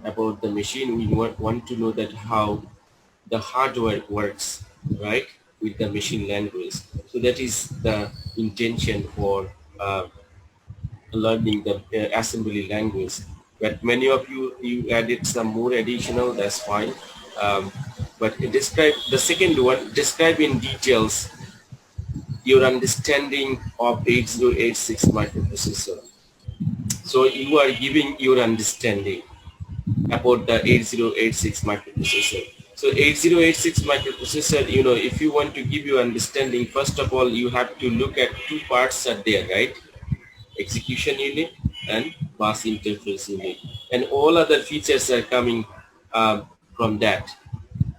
about the machine. We want to know that how the hardware works, right, with the machine language. So that is the intention for learning the assembly language. But many of you added some more additional, that's fine. Um, but describe the second one, describe in details your understanding of 8086 microprocessor. So you are giving your understanding about the 8086 microprocessor. So 8086 microprocessor, if you want to give your understanding, first of all, you have to look at two parts are there, right? Execution unit and bus interface unit. And all other features are coming from that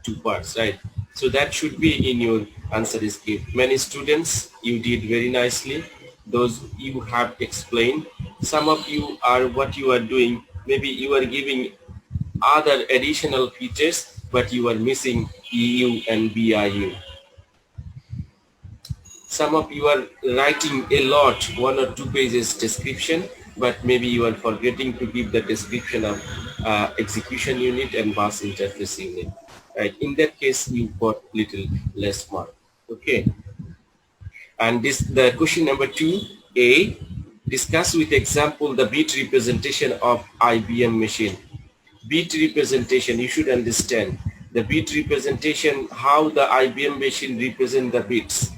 two parts, right? So that should be in your answer script. Many students, you did very nicely. Those you have explained. Some of you are what you are doing. Maybe you are giving other additional features, but you are missing EU and BIU. Some of you are writing a lot, 1 or 2 pages description, but maybe you are forgetting to give the description of execution unit and bus interface unit. Right? In that case, you got little less mark. Okay. And the question number 2A, discuss with example the bit representation of IBM machine. Bit representation, you should understand the bit representation, how the IBM machine represent the bits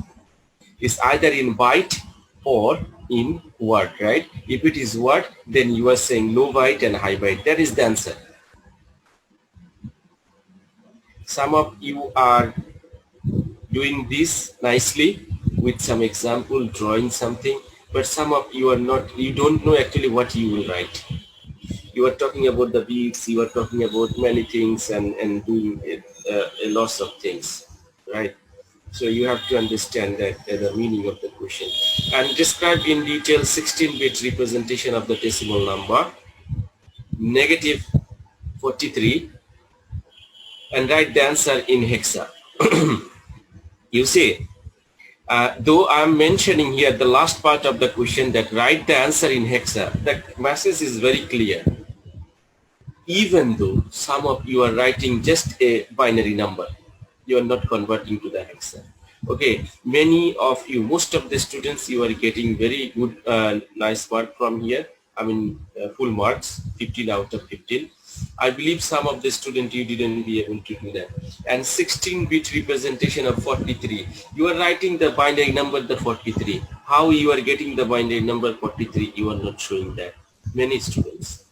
is either in byte or in word, right? If it is word, then you are saying low byte and high byte. That is the answer. Some of you are doing this nicely with some example, drawing something, but some of you are not, you don't know actually what you will write. You are talking about the beats, you are talking about many things and doing a lot of things, right? So you have to understand that the meaning of the question. And describe in detail 16-bit representation of the decimal number, negative 43, and write the answer in hexa. You see, though I'm mentioning here the last part of the question that write the answer in hexa, the message is very clear. Even though some of you are writing just a binary number, you are not converting to the hexa. Okay, many of you, most of the students, you are getting very good, nice mark from here. I mean, full marks, 15 out of 15. I believe some of the students you didn't be able to do that. And 16-bit representation of 43. You are writing the binary number, the 43. How you are getting the binary number 43? You are not showing that. Many students.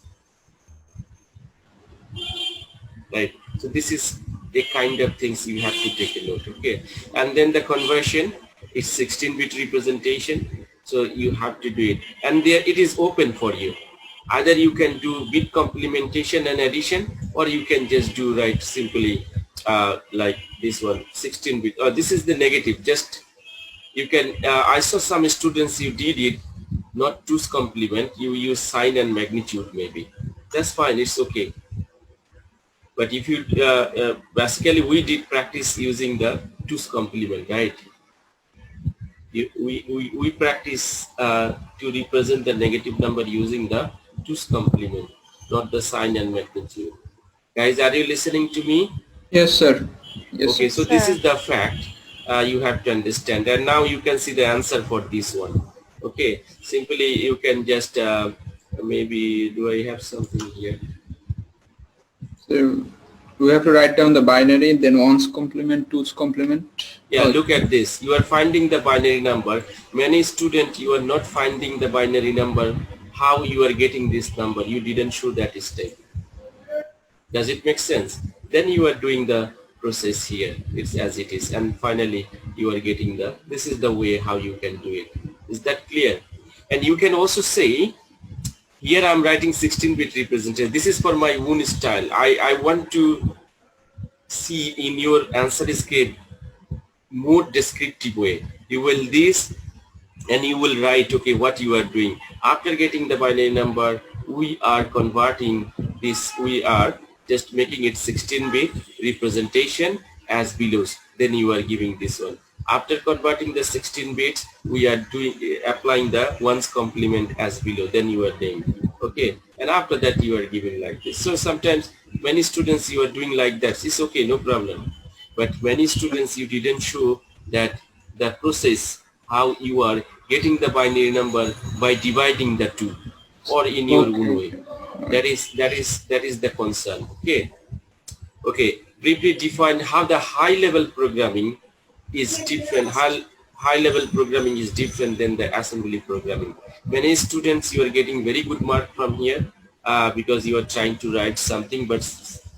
Right. So this is the kind of things you have to take a note. Okay. And then the conversion is 16-bit representation. So you have to do it. And there it is open for you. Either you can do bit complementation and addition, or you can just do right simply like this one, 16-bit. This is the negative. Just you can. I saw some students you did it not 2's complement. You use sign and magnitude maybe. That's fine. It's okay. But if you basically we did practice using the 2's complement, right? We practice to represent the negative number using the 2's complement, not the sign and magnitude. Guys, are you listening to me? Yes, sir. Yes. Okay, Sir. so this is the fact you have to understand. And now you can see the answer for this one. Okay, simply you can just maybe, do I have something here? So we have to write down the binary, then 1's complement, 2's complement. Yeah, look at this. You are finding the binary number. Many students, you are not finding the binary number. How you are getting this number? You didn't show that step. Does it make sense? Then you are doing the process here. It's as it is. And finally, you are getting this is the way how you can do it. Is that clear? And you can also say, here I'm writing 16-bit representation. This is for my own style. I want to see in your answer script more descriptive way. You will this and you will write, okay, what you are doing. After getting the binary number, we are converting this, we are just making it 16-bit representation as below. Then you are giving this one. After converting the 16 bits, we are applying the 1's complement as below. Then you are doing, okay. and after that you are giving like this. So sometimes many students you are doing like that, it's okay, no problem. But many students you didn't show that the process how you are getting the binary number by dividing the two or in your own Okay. way. That is the concern. Okay. Okay, briefly define how the high level programming is different. High level programming is different than the assembly programming. Many students you are getting very good mark from here because you are trying to write something, but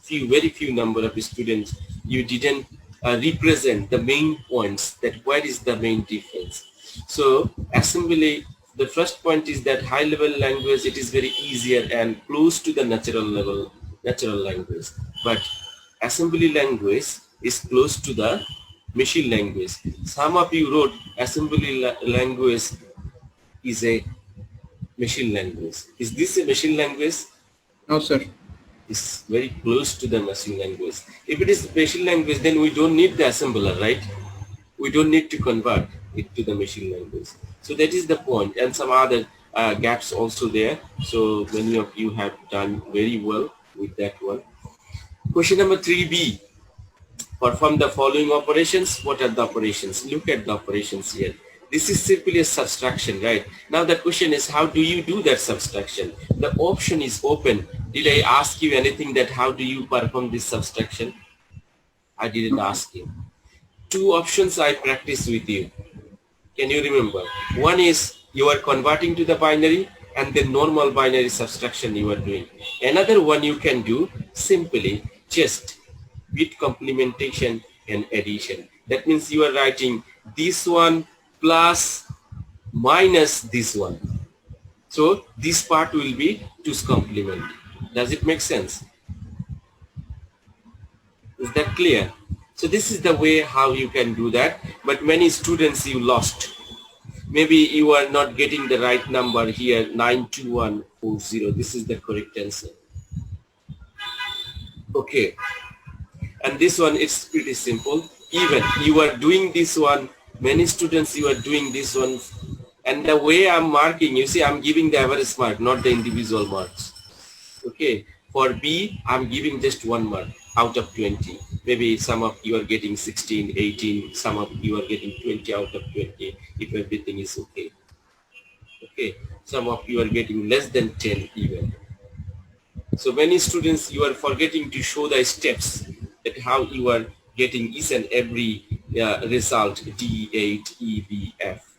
very few number of students you didn't represent the main points, that what is the main difference. So assembly, the first point is that high level language, it is very easier and close to the natural language, but assembly language is close to the machine language. Some of you wrote assembly language is a machine language. Is this a machine language? No, sir. It's very close to the machine language. If it is machine language, then we don't need the assembler, right? We don't need to convert it to the machine language. So that is the point, and some other gaps also there. So many of you have done very well with that one. Question number 3b. Perform the following operations. What are the operations? Look at the operations here. This is simply a subtraction, right? Now the question is, how do you do that subtraction? The option is open. Did I ask you anything that how do you perform this subtraction? I didn't ask you. Two options I practice with you. Can you remember? One is you are converting to the binary and the normal binary subtraction you are doing. Another one you can do simply just bit complementation and addition. That means you are writing this one plus minus this one. So this part will be 2's complement. Does it make sense? Is that clear? So this is the way how you can do that, but many students you lost. Maybe you are not getting the right number here, 92140. This is the correct answer. Okay. And this one, it's pretty simple. Even you are doing this one, many students you are doing this one, and the way I'm marking, you see, I'm giving the average mark, not the individual marks. Okay, for B, I'm giving just 1 mark out of 20. Maybe some of you are getting 16, 18, some of you are getting 20 out of 20, if everything is okay. Okay, some of you are getting less than 10 even. So many students, you are forgetting to show the steps that how you are getting each and every result, D8, E, B, F.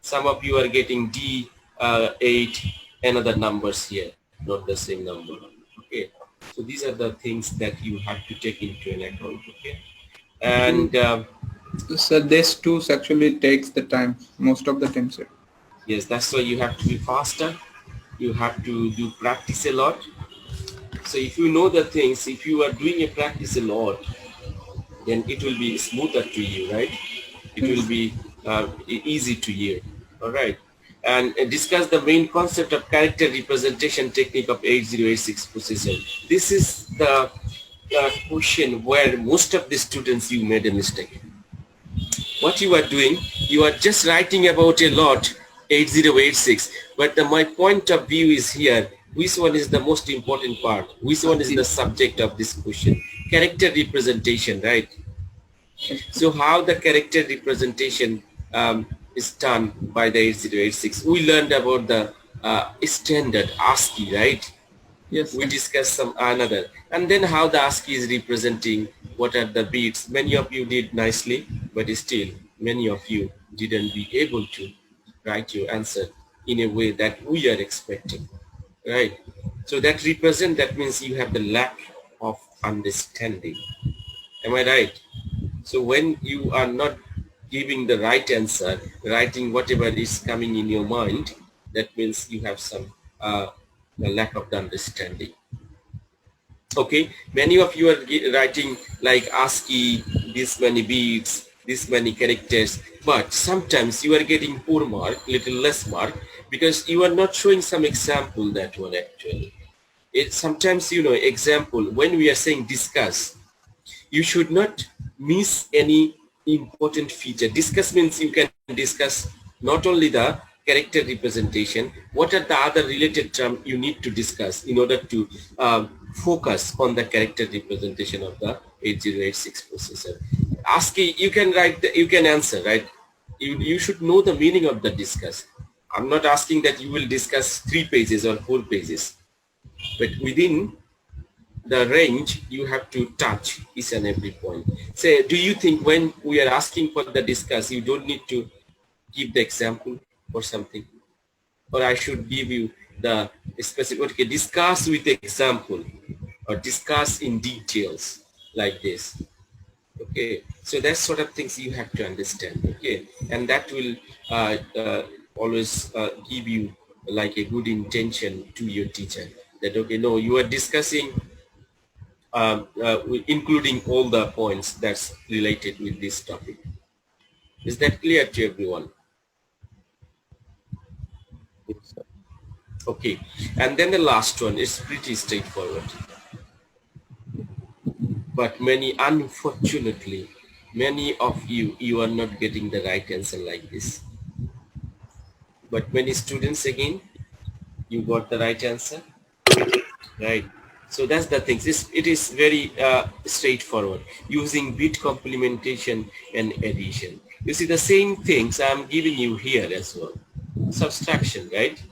Some of you are getting D8 and other numbers here, not the same number. Okay, so these are the things that you have to take into an account. Okay, and So this too actually takes the time, most of the time, sir. yes, that's why you have to be faster. You have to do practice a lot. So if you know the things, if you are doing a practice a lot, then it will be smoother to you, right? It will be easy to you. All right. And discuss the main concept of character representation technique of 8086 processor. This is the question where most of the students you made a mistake. What you are doing, you are just writing about a lot 8086, but my point of view is here, which one is the most important part, which one is the subject of this question? Character representation, right? So how the character representation is done by the 8086. We learned about the standard ASCII, right? Yes. We discussed some another, and then how the ASCII is representing, what are the bits. Many of you did nicely, but still many of you didn't be able to write your answer in a way that we are expecting, right? So that represent, that means you have the lack of understanding. Am I right? So when you are not giving the right answer, writing whatever is coming in your mind, that means you have some a lack of the understanding. Okay, many of you are writing like ASCII, this many beats, this many characters, but sometimes you are getting poor mark, little less mark, because you are not showing some example, that one actually. Sometimes, you know, example, when we are saying discuss, you should not miss any important feature. Discuss means you can discuss not only the character representation, what are the other related terms you need to discuss in order to focus on the character representation of the 8086 processor? Asking, you can write, you can answer, right? You should know the meaning of the discuss. I'm not asking that you will discuss 3 pages or 4 pages, but within the range you have to touch each and every point. Say, do you think when we are asking for the discuss, you don't need to give the example or something? Or I should give you the specific, okay, discuss with example or discuss in details like this. Okay, so that sort of things you have to understand. Okay, and that will always give you like a good intention to your teacher that, okay, no, you are discussing including all the points that's related with this topic. Is that clear to everyone? Yes, sir. Okay, and then the last one is pretty straightforward, but unfortunately, many of you are not getting the right answer like this. But many students, again, you got the right answer, right? So that's the thing. It is very straightforward, using bit complementation and addition. You see the same things I'm giving you here as well. Subtraction, right?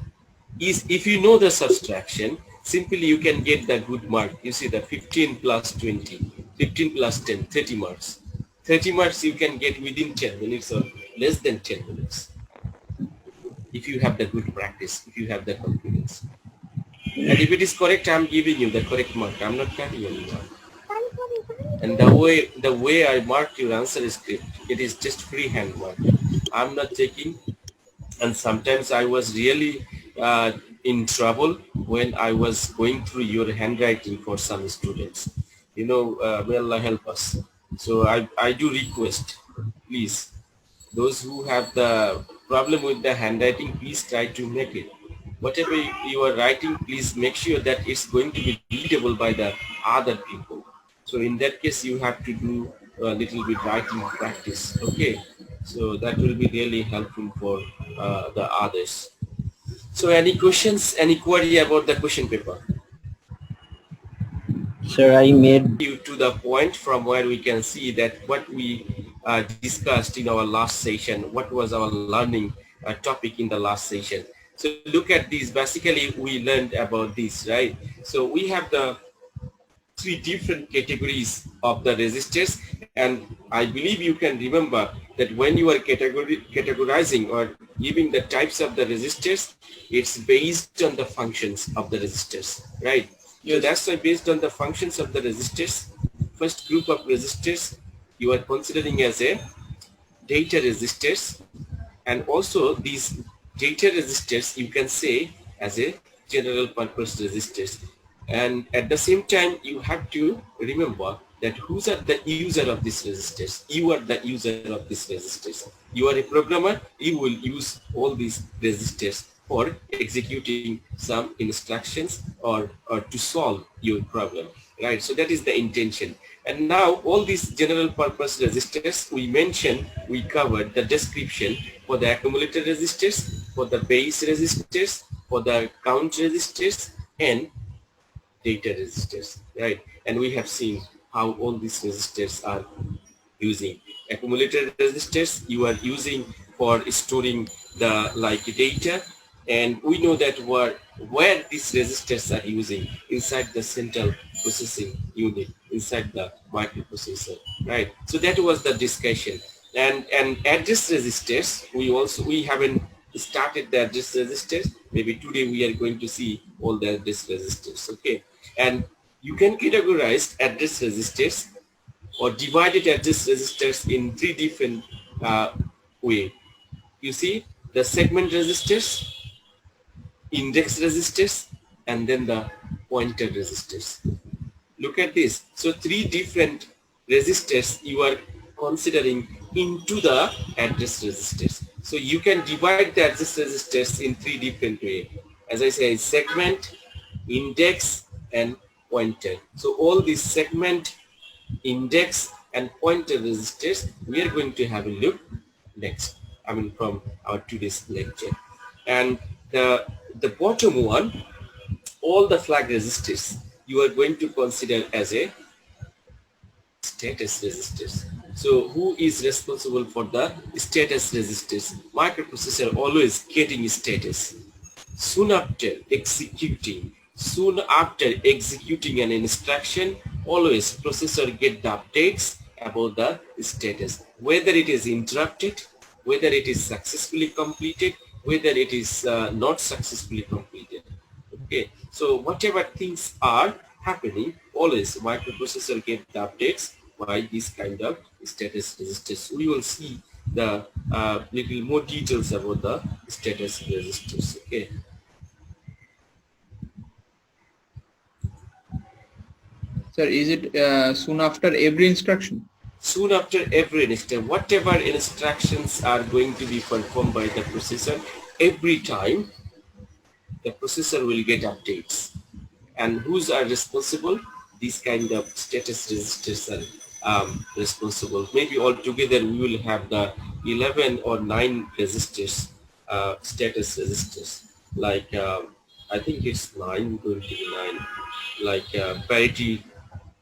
Is if you know the subtraction, simply you can get the good mark. You see the 15 plus 20, 15 plus 10, 30 marks. 30 marks you can get within 10 minutes or less than 10 minutes. If you have the good practice, if you have the confidence. And if it is correct, I'm giving you the correct mark. I'm not cutting any mark. And the way I marked your answer script, it is just freehand mark. I'm not taking. And sometimes I was really in trouble when I was going through your handwriting for some students. You know, may Allah help us. So I do request, please, those who have the problem with the handwriting, please try to make it. Whatever you are writing, please make sure that it's going to be readable by the other people. So in that case, you have to do a little bit writing practice. Okay, so that will be really helpful for the others. So any questions, any query about the question paper? Sir, I made You to the point from where we can see that what we discussed in our last session, what was our learning topic in the last session. So look at this. Basically, we learned about this, right? So we have the 3 different categories of the resistors, and I believe you can remember that when you are categorizing or giving the types of the resistors, it's based on the functions of the resistors, right? Yes. So that's why based on the functions of the resistors, first group of resistors you are considering as a data resistors, and also these data resistors you can say as a general purpose resistors. And at the same time, you have to remember that who's are the user of these resistors. You are the user of these resistors. You are a programmer, you will use all these resistors for executing some instructions or to solve your problem, right? So that is the intention. And now all these general purpose resistors we mentioned, we covered the description for the accumulator resistors, for the base resistors, for the count resistors, and data resistors, right? And we have seen how all these resistors are using. Accumulator resistors you are using for storing the like data, and we know that where these resistors are using inside the central processing unit, inside the microprocessor, right? So that was the discussion. And address resistors, we haven't started the address resistors. Maybe today we are going to see all the address resistors. Okay, and you can categorize address resistors or divided address resistors in 3 different way. You see the segment resistors, index resistors, and then the pointer resistors. Look at this. So 3 different resistors you are considering into the address resistors. So you can divide the address resistors in 3 different ways. As I say, segment, index, and pointer. So all these segment, index, and pointer resistors we are going to have a look next. I mean from our today's lecture. and the bottom one, all the flag resistors you are going to consider as a status resistors. So who is responsible for the status resistors? Microprocessor always getting status. Soon after executing an instruction, always processor get the updates about the status, whether it is interrupted, whether it is successfully completed, whether it is not successfully completed. Okay, so whatever things are happening, always microprocessor get the updates by this kind of status registers. We will see the little more details about the status registers. Okay. Sir, is it soon after every instruction? Soon after every instruction, whatever instructions are going to be performed by the processor, every time the processor will get updates. And who's are responsible? These kind of status registers are responsible. Maybe altogether we will have the 11 or 9 registers, status registers. Like I think it's 9, going to be 9. Like parity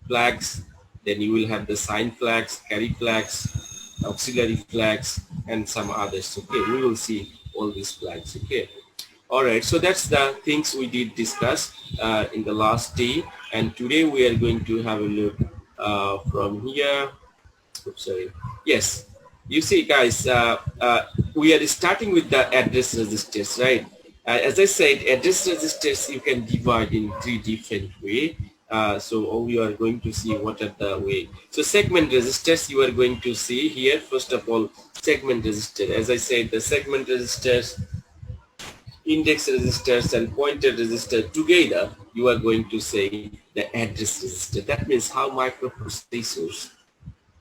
flags, then you will have the sign flags, carry flags, auxiliary flags, and some others. Okay, we will see all these flags. Okay. All right, so that's the things we did discuss in the last day, and today we are going to have a look from here. Oops, sorry. Yes, you see, guys, we are starting with the address registers, right? As I said, address registers you can divide in 3 different ways. So we are going to see what are the way. So segment registers you are going to see here. First of all, segment register. As I said, the segment registers, index registers and pointer register together, you are going to say the address register. That means how microprocessors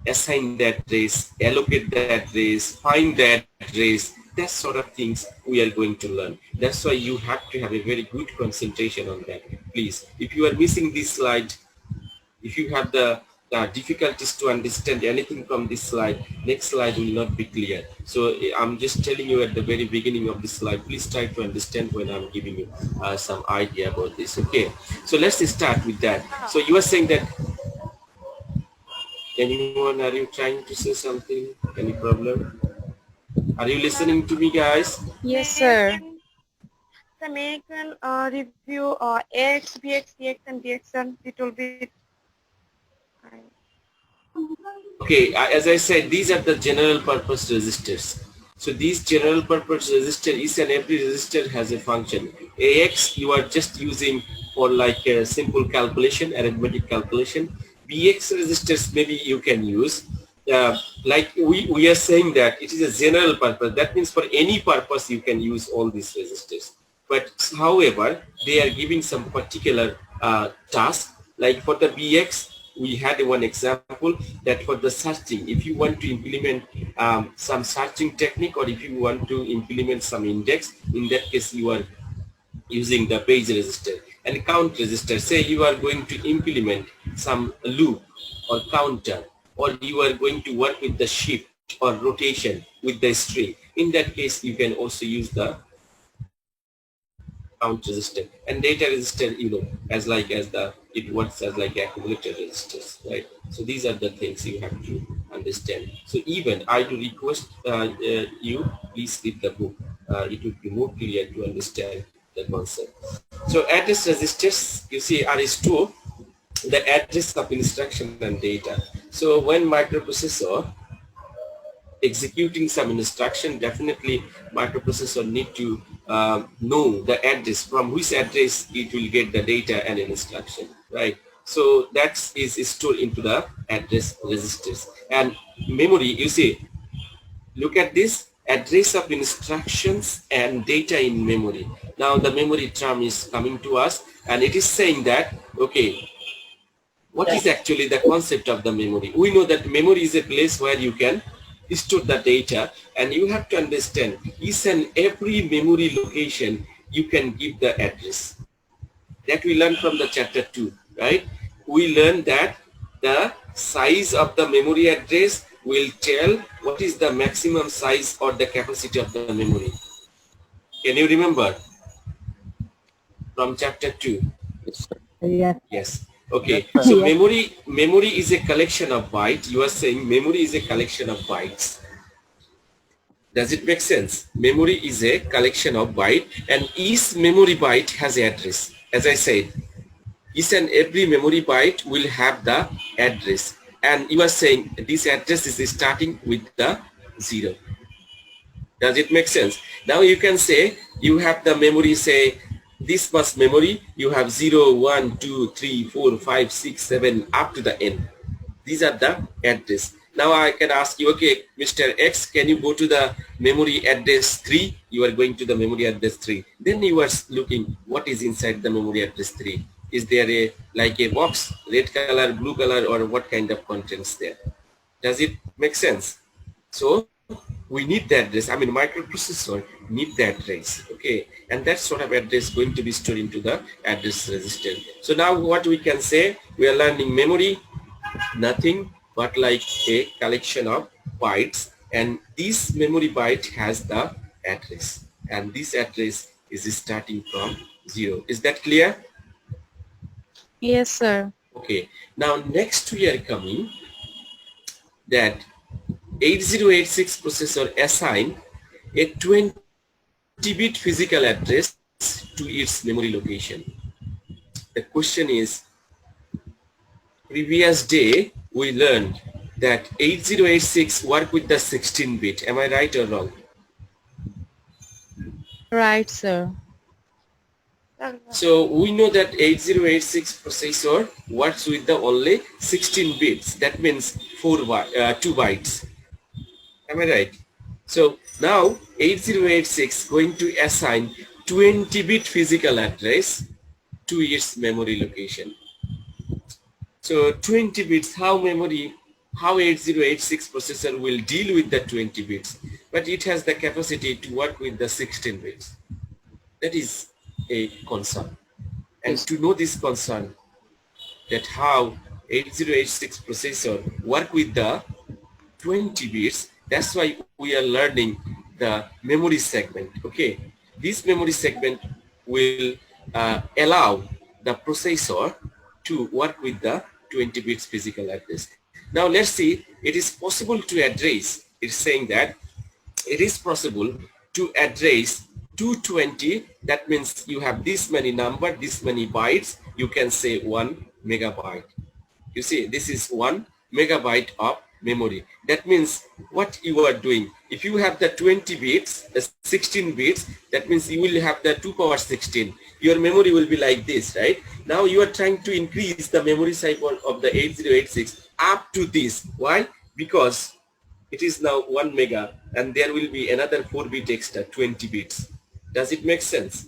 assign that address, allocate that address, find that address, that sort of things we are going to learn. That's why you have to have a very good concentration on that. Please, if you are missing this slide, if you have the difficulties to understand anything from this slide, next slide will not be clear. So I'm just telling you at the very beginning of this slide, please try to understand when I'm giving you some idea about this. Okay, so let's start with that. So you are saying that, anyone, are you trying to say something? Any problem? Are you listening to me, guys? Yes, sir. The may can review AX, BX, CX, and DX, it will be. Okay, as I said, these are the general purpose registers. So these general purpose register, each and every register has a function. AX you are just using for like a simple calculation, arithmetic calculation. BX registers maybe you can use. Like we are saying that it is a general purpose. That means for any purpose you can use all these registers. But however, they are giving some particular task. Like for the BX, we had one example that for the searching, if you want to implement some searching technique, or if you want to implement some index, in that case you are using the page register. And count register, say you are going to implement some loop or counter, or you are going to work with the shift or rotation with the string. In that case, you can also use the count register. And data register, you know, it works as like accumulator registers, right? So these are the things you have to understand. So even I do request you please read the book. It would be more clear to understand the concept. So address registers, you see, are stored the address of instruction and data. So when microprocessor executing some instruction, definitely microprocessor need to know the address, from which address it will get the data and an instruction, right? So that is stored into the address registers. And memory, you see, look at this, address of instructions and data in memory. Now the memory term is coming to us, and it is saying that, okay, what is actually the concept of the memory? We know that memory is a place where you can store the data, and you have to understand each and every memory location you can give the address. That we learned from the chapter 2, right? We learned that the size of the memory address will tell what is the maximum size or the capacity of the memory. Can you remember from chapter 2? Yes, sir. Yes. Okay. Yes, So sir. memory is a collection of bytes. You are saying memory is a collection of bytes. Does it make sense? Memory is a collection of bytes, and each memory byte has address. As I said, each and every memory byte will have the address, and you are saying this address is starting with the 0. Does it make sense? Now you can say you have the memory, say this much memory, you have 0, 1, 2, 3, 4, 5, 6, 7 up to the n. These are the address. Now I can ask you, okay, Mr. X, can you go to the memory address 3? You are going to the memory address 3. Then you are looking what is inside the memory address 3. Is there a like a box, red color, blue color, or what kind of contents there? Does it make sense? So we need the address. I mean, microprocessor need the address, okay, and that sort of address going to be stored into the address register. So now what we can say, we are learning memory, nothing but like a collection of bytes, and this memory byte has the address, and this address is starting from 0. Is that clear? Yes, sir. Okay. Now next we are coming that 8086 processor assign a 20-bit physical address to its memory location. The question is, previous day we learned that 8086 work with the 16-bit. Am I right or wrong? Right, sir. So we know that 8086 processor works with the only 16 bits. That means 2 bytes. Am I right? So now 8086 going to assign 20-bit physical address to its memory location. So 20 bits, how 8086 processor will deal with the 20 bits, but it has the capacity to work with the 16 bits. That is a concern. And Yes. to know this concern, that how 8086 processor work with the 20 bits, that's why we are learning the memory segment. Okay, this memory segment will allow the processor to work with the 20 bits physical address. Now let's see, it is possible to address, it's saying that it is possible to address 220, that means you have this many number, this many bytes, you can say 1 megabyte. You see, this is 1 megabyte of memory. That means what you are doing, if you have the 20 bits, the 16 bits, that means you will have the 2 power 16. Your memory will be like this, right? Now you are trying to increase the memory size of the 8086 up to this. Why? Because it is now 1 mega and there will be another 4-bit extra, 20 bits. Does it make sense?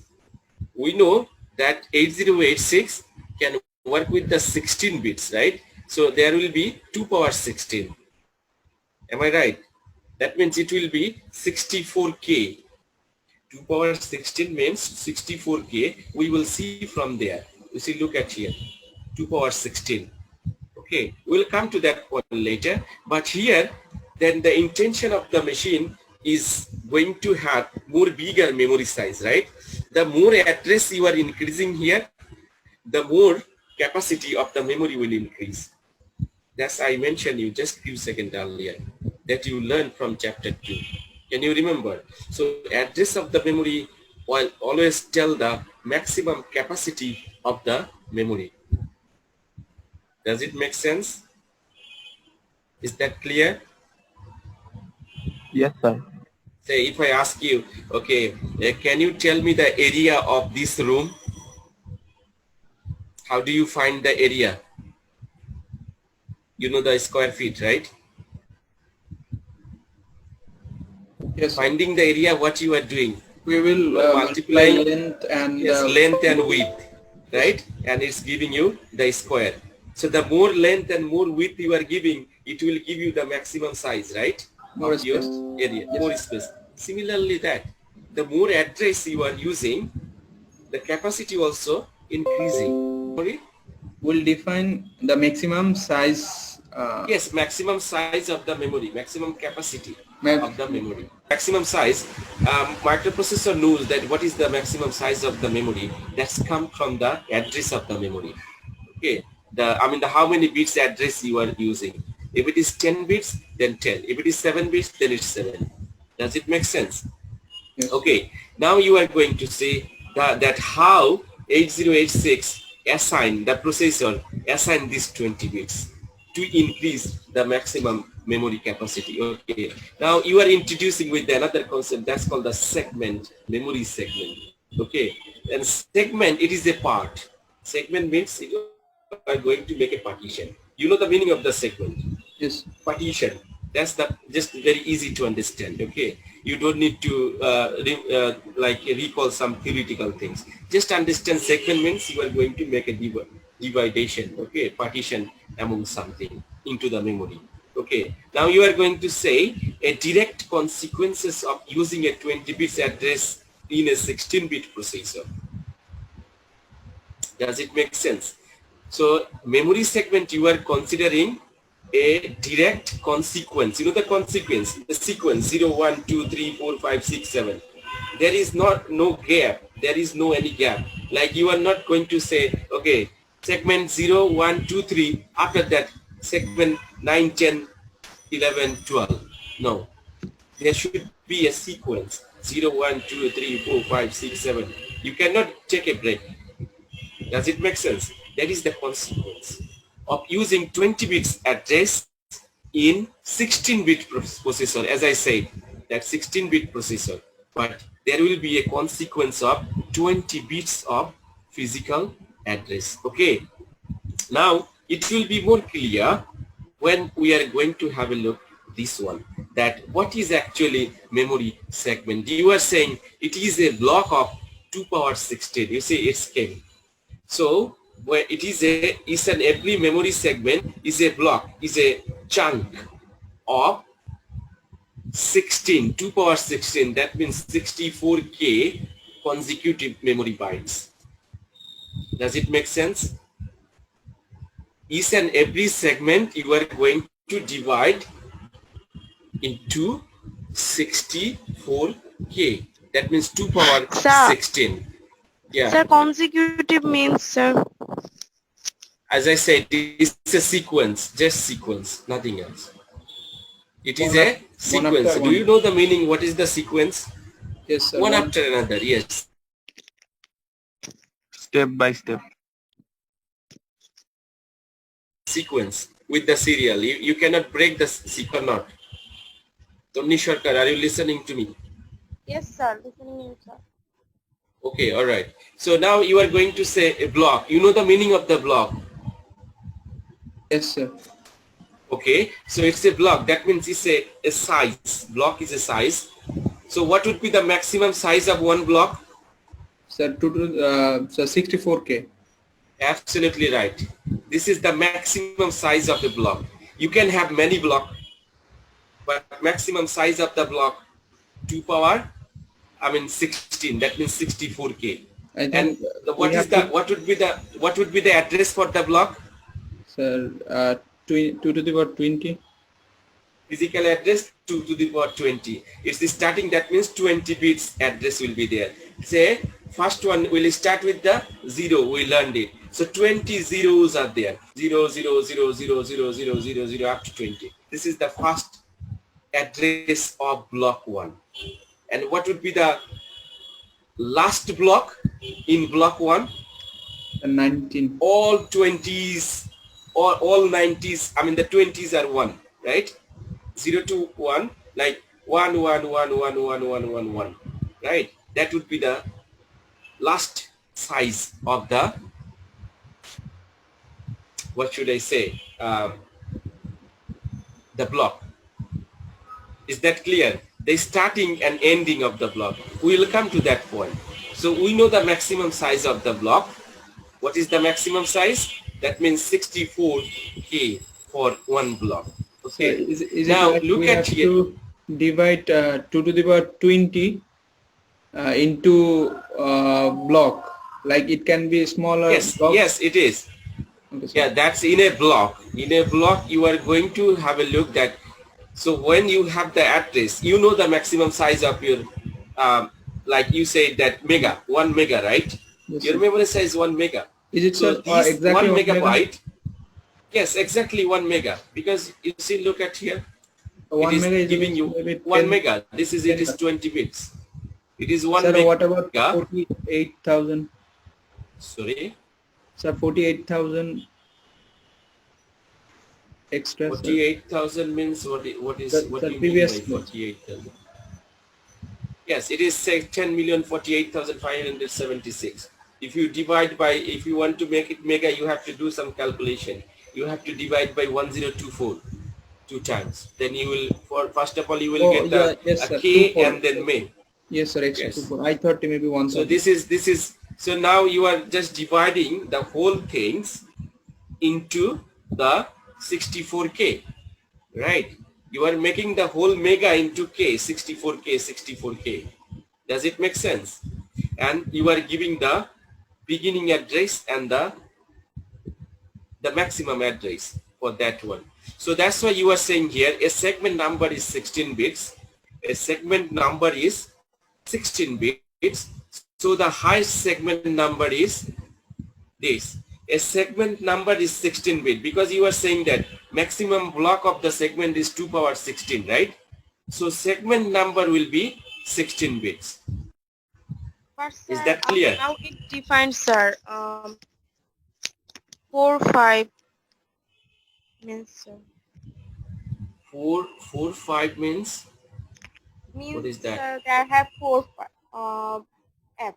We know that 8086 can work with the 16 bits, right? So there will be 2 power 16. Am I right? That means it will be 64K. 2 power 16 means 64K. We will see from there. You see, look at here. 2 power 16. Okay, we'll come to that point later. But here, then the intention of the machine is going to have more bigger memory size, right? The more address you are increasing here, the more capacity of the memory will increase. That's I mentioned you just few seconds earlier that you learned from chapter 2. Can you remember? So address of the memory will always tell the maximum capacity of the memory. Does it make sense? Is that clear? Yes, sir. Say if I ask you, okay, can you tell me the area of this room? How do you find the area? You know the square feet, right? Yes, sir. Finding the area, what you are doing? We will multiply multiplying length and yes, length and width, right? And it's giving you the square. So the more length and more width you are giving, it will give you the maximum size, right? More Of your space. area, Yes. more space. Similarly, that the more address you are using, the capacity also increasing. Sorry? Will define the maximum size. Yes, maximum size of the memory, maximum capacity. of the memory. Maximum size, microprocessor knows that what is the maximum size of the memory. That's come from the address of the memory. Okay, the how many bits address you are using. If it is 10 bits, then 10. If it is 7 bits, then it's 7. Does it make sense? Yes. Okay, now you are going to say that how 8086 assign the processor assign these 20 bits to increase the maximum memory capacity. Okay, now you are introducing with another concept that's called the segment, memory segment. Okay, and segment, it is a part. Segment means you are going to make a partition. You know the meaning of the segment? Yes. Partition. That's the just very easy to understand. Okay, you don't need to like recall some theoretical things. Just understand segment means you are going to make a dividation. Okay, partition among something into the memory. Okay, now you are going to say a direct consequences of using a 20 bits address in a 16-bit processor. Does it make sense? So memory segment, you are considering a direct consequence. You know the consequence, the sequence 0, 1, 2, 3, 4, 5, 6, 7. There is no gap. There is no any gap. Like you are not going to say, okay, segment 0, 1, 2, 3. After that, segment 9, 10, 11, 12. No. There should be a sequence 0, 1, 2, 3, 4, 5, 6, 7. You cannot take a break. Does it make sense? That is the consequence of using 20 bits address in 16-bit processor. As I said, that 16-bit processor, but there will be a consequence of 20 bits of physical address. Okay, now it will be more clear when we are going to have a look this one, that what is actually memory segment. You are saying it is a block of 2 power 16. You say it's K. So where it is every memory segment is a block, is a chunk of 16, 2 power 16. That means 64K consecutive memory bytes. Does it make sense? Each and every segment you are going to divide into 64K. That means 2 power 16. Yeah. Sir, consecutive means, sir. As I said, it's a sequence, just sequence, nothing else. It is a sequence. Do you know the meaning? What is the sequence? Yes, sir. One after another, yes. Step by step. Sequence with the serial. You cannot break the sequence. Not. Tony Sharkar, are you listening to me? Yes, sir. Listening to you, sir. Okay, all right. So now you are going to say a block. You know the meaning of the block? Yes, sir. Okay, so it's a block. That means it's a size. Block is a size. So what would be the maximum size of one block? Sir, 64K. Absolutely right. This is the maximum size of the block. You can have many blocks, but maximum size of the block 2 power 16. That means 64K. And what would be the address for the block? Sir, 2 to the power 20. Physical address 2 to the power 20. It's the starting. That means 20 bits address will be there. Say first one will start with the 0. We learned it. So 20 zeros are there. 0, 0, 0, 0, 0, 0, 0, 0 up to 20. This is the first address of block 1. And what would be the last block in block 1? 19. All 20s or all 90s. The 20s are 1, right? 0 to 1, like 1, 1, 1, 1, 1, 1, 1, 1, right? That would be the last size of the, what should I say, the block. Is that clear? The starting and ending of the block. We will come to that point. So we know the maximum size of the block. What is the maximum size? That means 64K for one block. Okay. So is now it like look we at have here. to divide 2 to the power 20 into block. Like it can be smaller. Yes, block. yes, it is. Okay, Yeah, that's in a block. In a block, you are going to have a look that So when you have the address, you know the maximum size of your, like you said that mega, 1 mega, right? Yes, Your sir. memory size 1 mega. Is it, So sir, these exactly 1 1 mega? megabyte, yes, exactly 1 mega. Because you see, look at here, it 1 is mega is giving means you maybe 1 10, mega. This is, it 10. is 20 bits. It is 1 Sir, what about mega. 48,000? Sorry, Sir, 48,000 extra, sir. 48,000 means what? What The do you mean by previous means. 48,000? Yes, it is say 10,048,576. If you divide by, if you want to make it mega, you have to do some calculation. You have to divide by 1024 two times. Then you will, for first of all, you will Oh, get yeah, yes, a sir. K 24. and then may. Yes, sir, extra Yes. 24. I thought maybe So 1,000. this is, so now you are just dividing the whole things into the 64K, right? You are making the whole mega into K, 64K, 64K. Does it make sense? And you are giving the beginning address and the maximum address for that one. So that's why you are saying here a segment number is 16 bits. A segment number is 16 bits. So the highest segment number is this. A segment number is 16 bit because you are saying that maximum block of the segment is 2 power 16, right? So segment number will be 16 bits. But Is sir, that clear? how it defines, sir? 4, 5 means, sir. 4, 5 means, Means, what is that? sir, that have 4, 5. F.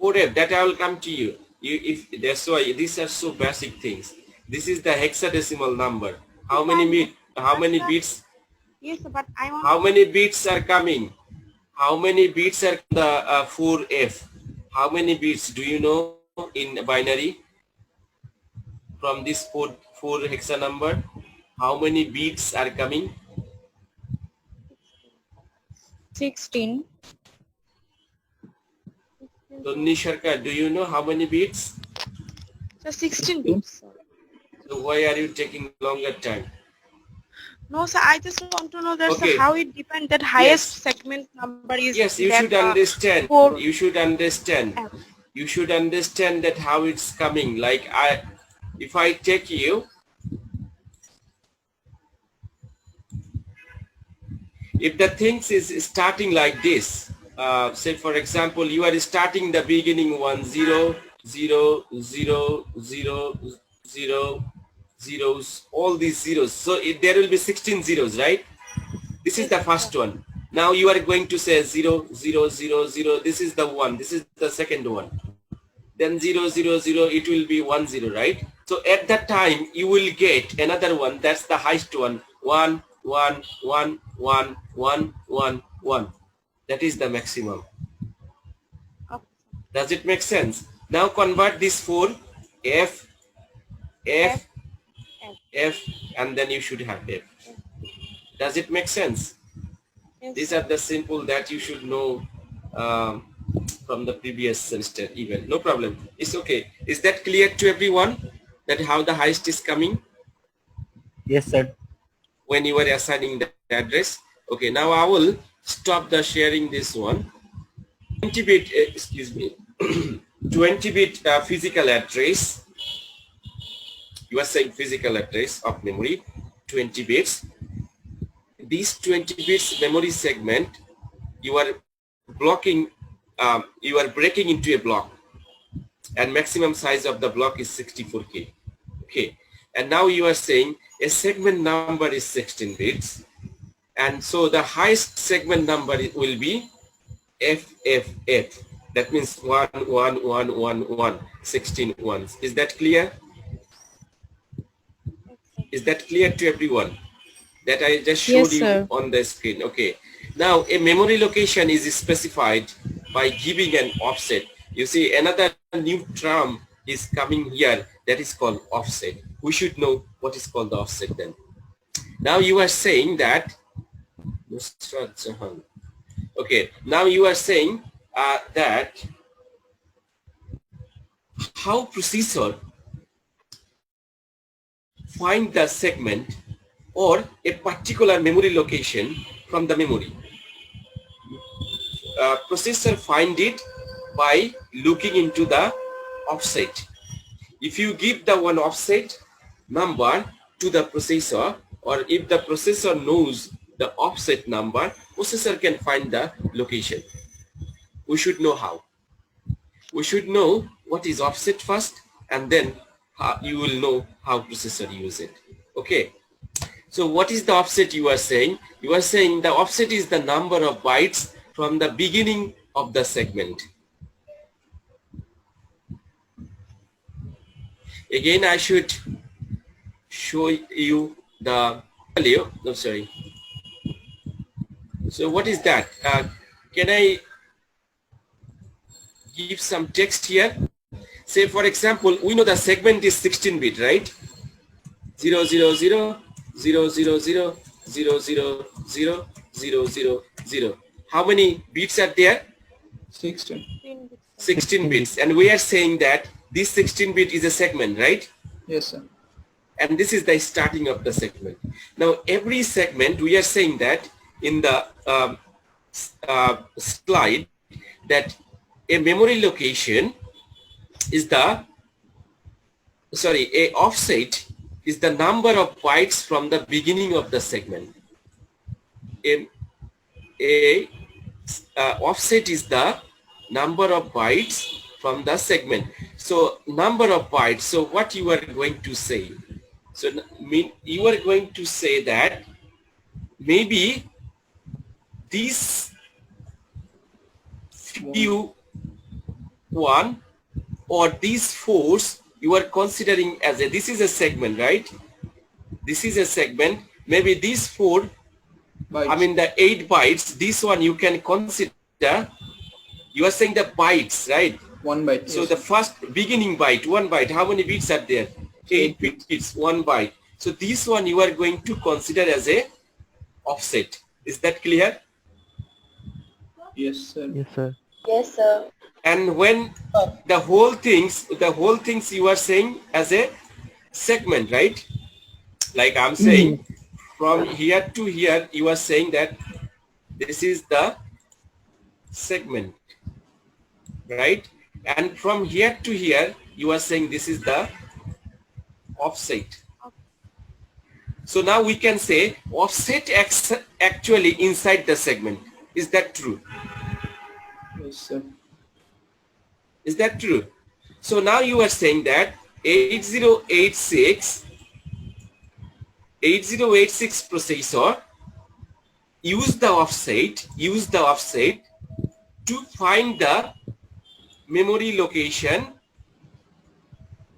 4F, that I will come to you. If that's why these are so basic things. This is the hexadecimal number. How many bits? Yes, but I want. How many bits are coming? How many bits are the 4F? How many bits do you know in binary from this 4 hexa number? How many bits are coming? 16. So Nisharka, do you know how many bits? So 16 bits, sir. So why are you taking longer time? No, sir, I just want to know that, Okay. sir, how it depends that highest segment number is. Yes, you that, should understand. 4 You should understand. F. You should understand that how it's coming. Like if I take you, if the things is starting like this, say for example, you are starting the beginning 1 0 0 0 0 0 zeros, all these zeros. So there will be 16 zeros, right? This is the first one. Now you are going to say 0 0 0 0. This is the one. This is the second one. Then 0 0 0. It will be 1 0, right? So at that time you will get another one. That's the highest one. 1 1 1 1 1 1 1. That is the maximum. Okay. Does it make sense? Now convert this 4 F F F and then you should have F. Does it make sense? Yes. These are the simple that you should know from the previous semester even. No problem. It's okay. Is that clear to everyone that how the highest is coming Yes, sir. when you are assigning the address? Okay, now I will stop the sharing this one. 20-bit, excuse me, 20-bit physical address. You are saying physical address of memory, 20 bits. These 20 bits memory segment, you are blocking, you are breaking into a block, and maximum size of the block is 64K. Okay, and now you are saying a segment number is 16 bits, and so the highest segment number will be FFF. That means 1 1 1 1 1, 16 ones. Is that clear? Is that clear to everyone? That I just showed Yes, you sir. on the screen. Okay. Now a memory location is specified by giving an offset. You see another new term is coming here that is called offset. We should know what is called the offset then. Now you are saying that, okay, now you are saying that how processor find the segment or a particular memory location from the memory. Processor find it by looking into the offset. If you give the one offset number to the processor, or if the processor knows the offset number, processor can find the location. We should know how. We should know what is offset first, and then you will know how processor use it. Okay. So what is the offset you are saying? You are saying the offset is the number of bytes from the beginning of the segment. Again, I should show you the value. No, sorry. So what is that? Can I give some text here? Say, for example, we know the segment is 16-bit, right? 0, 0, 0, 0, 0, 0, 0, 0, 0, 0, 0, 0. How many bits are there? 16. 16 bits. And we are saying that this 16-bit is a segment, right? Yes, sir. And this is the starting of the segment. Now, every segment, we are saying that in the slide, that a memory location is the, a offset is the number of bytes from the beginning of the segment. A offset is the number of bytes from the segment. So number of bytes. So what you are going to say? So you are going to say that maybe these few one or these fours you are considering as a, this is a segment, right? This is a segment. Maybe these 4 bytes. I mean the 8 bytes, this one you can consider, you are saying the bytes, right? 1 byte. So yes. the first beginning byte, 1 byte, how many bits are there? 8 bits, 1 byte. So this one you are going to consider as a offset. Is that clear? Yes, sir. Yes, sir. Yes, sir. And when the whole things you are saying as a segment, right? Like I'm saying, from here to here, you are saying that this is the segment, right? And from here to here, you are saying this is the offset. So now we can say offset actually inside the segment. Is that true? Yes, sir. Is that true? So now you are saying that 8086 processor use the offset to find the memory location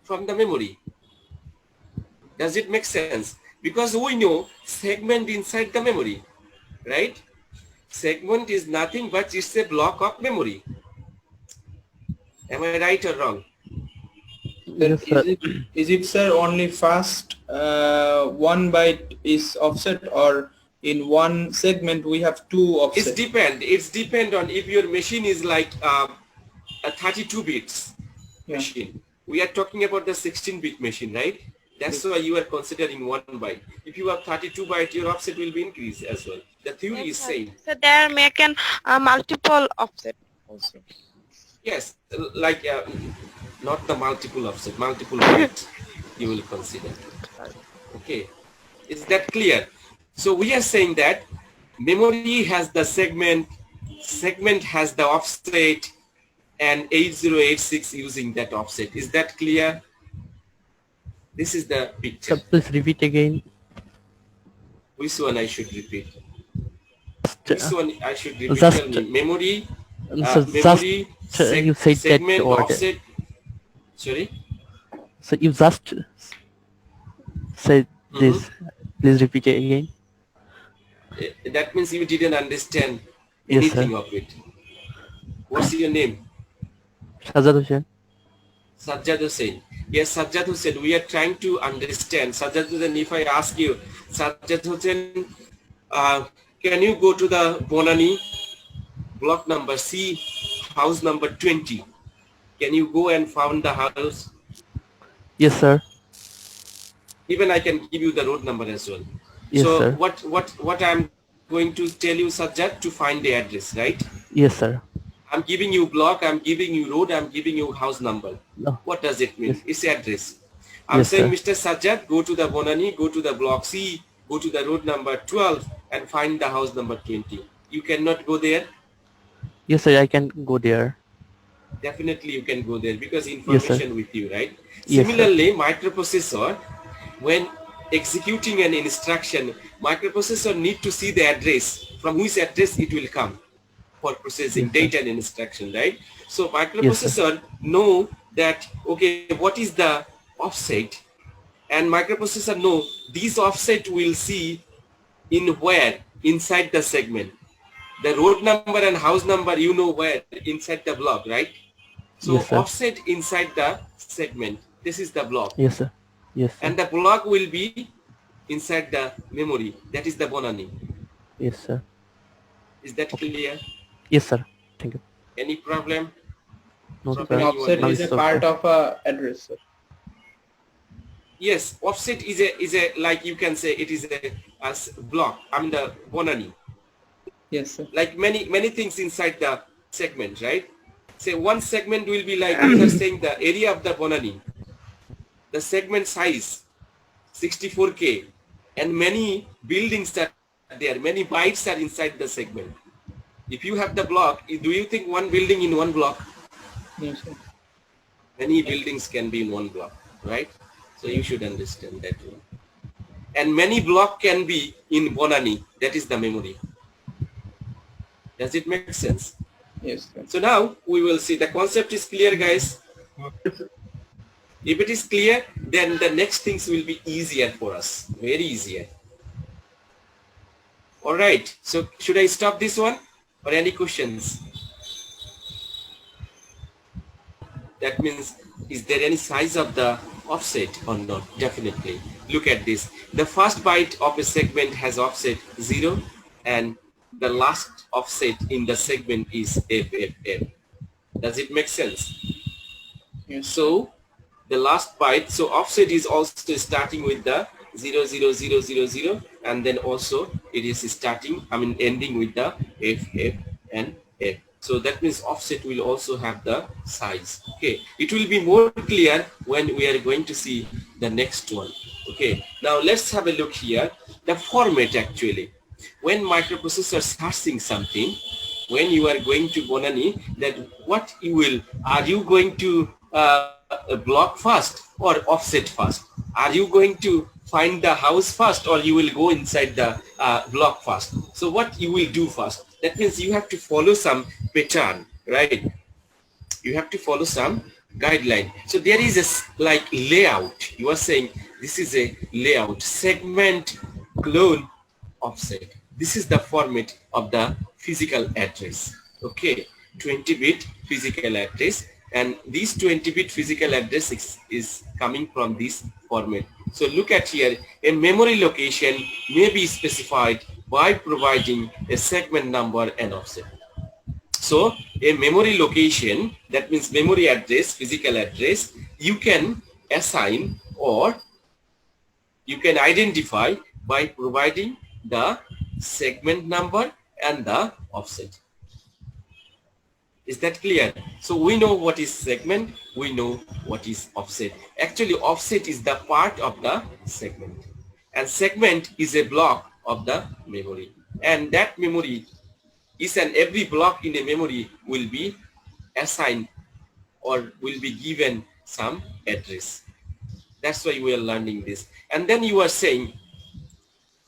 from the memory. Does it make sense? Because we know segment inside the memory, right? Segment is nothing but it's a block of memory. Am I right or wrong? Then is it, sir, only first 1 byte is offset, or in one segment we have 2 offset? It's depend on if your machine is like a 32 bits machine. We are talking about the 16-bit machine, right? That's why you are considering 1 byte. If you have 32 byte, your offset will be increased as well. The theory is same. So they are making multiple offset also. Yes, like not the multiple offset, multiple bytes you will consider. Okay, is that clear? So we are saying that memory has the segment has the offset, and 8086 using that offset. Is that clear? This is the picture. Sir, please repeat again. Which one I should repeat? Which one I should repeat? Just, Tell me. Memory, so memory, you said segment, that word. offset. Sorry? So you just said this. Please repeat it again. That means you didn't understand Yes, anything sir. of it. What's your name? Sajjad Hussain. Sajjad Hussain. Yes, Sajjad Hussain, we are trying to understand. Sajjad Hussain, if I ask you, Sajjad Hussain, can you go to the Bonani block number C, house number 20? Can you go and found the house? Yes, sir. Even I can give you the road number as well. Yes, So sir. what I'm going to tell you, Sajjad, to find the address, right? Yes, sir. I'm giving you block, I'm giving you road, I'm giving you house number. No. What does it mean? Yes. It's address. I'm Yes, saying, sir. Mr. Sajjad, go to the Bonani, go to the block C, go to the road number 12 and find the house number 20. You cannot go there. Yes, sir. I can go there. Definitely you can go there because Yes, sir. information with you, right? Yes, sir. Similarly, microprocessor, when executing an instruction, microprocessor need to see the address, from which address it will come for processing Yes, sir. data and instruction, right? So Yes, sir. microprocessor know that, okay, what is the offset, and microprocessor know these offset will see in where, inside the segment. The road number and house number, you know where, inside the block, right? So Yes, sir. offset inside the segment, this is the block. Yes, sir. Yes, sir. And the block will be inside the memory, that is the Bonani. Yes, sir. Is that clear? Yes, sir. Thank you. Any problem? No, From sir. anyone Offset Now is else? a it's so part clear. of a address, sir. Yes, offset is a like you can say it is a as block. I mean the Bonani. Yes, sir. Like many things inside the segment, right? Say one segment will be like we are saying the area of the Bonani, the segment size 64K, and many buildings are there, many bytes are inside the segment. If you have the block, do you think one building in one block? Yes, sir. Many buildings can be in one block, right? So you should understand that one. And many block can be in Bonani, that is the memory. Does it make sense? Yes, sir. So now we will see the concept is clear, guys. If it is clear, then the next things will be easier for us, very easier. All right, so should I stop this one or any questions? That means, is there any size of the offset or not? Definitely. Look at this. The first byte of a segment has offset 0 and the last offset in the segment is FFF. Does it make sense? Yes. So the last byte, so offset is also starting with the 00000 and then also it is starting, I mean ending with the FF and F. So that means offset will also have the size. Okay, it will be more clear when we are going to see the next one. Okay, now let's have a look here. The format actually, when microprocessor searching something, when you are going to Bonani, that what you will, are you going to block first or offset first? Are you going to find the house first or you will go inside the block first? So what you will do first? That means you have to follow some pattern, right? You have to follow some guideline. So there is a like layout. You are saying this is a layout, segment, clone, offset. This is the format of the physical address. Okay, 20-bit physical address, and this 20-bit physical address is coming from this format. So look at here, a memory location may be specified by providing a segment number and offset. So a memory location, that means memory address, physical address, you can assign or you can identify by providing the segment number and the offset. Is that clear? So we know what is segment, we know what is offset. Actually offset is the part of the segment and segment is a block of the memory, and that memory is, and every block in a memory will be assigned or will be given some address. That's why we are learning this. And then you are saying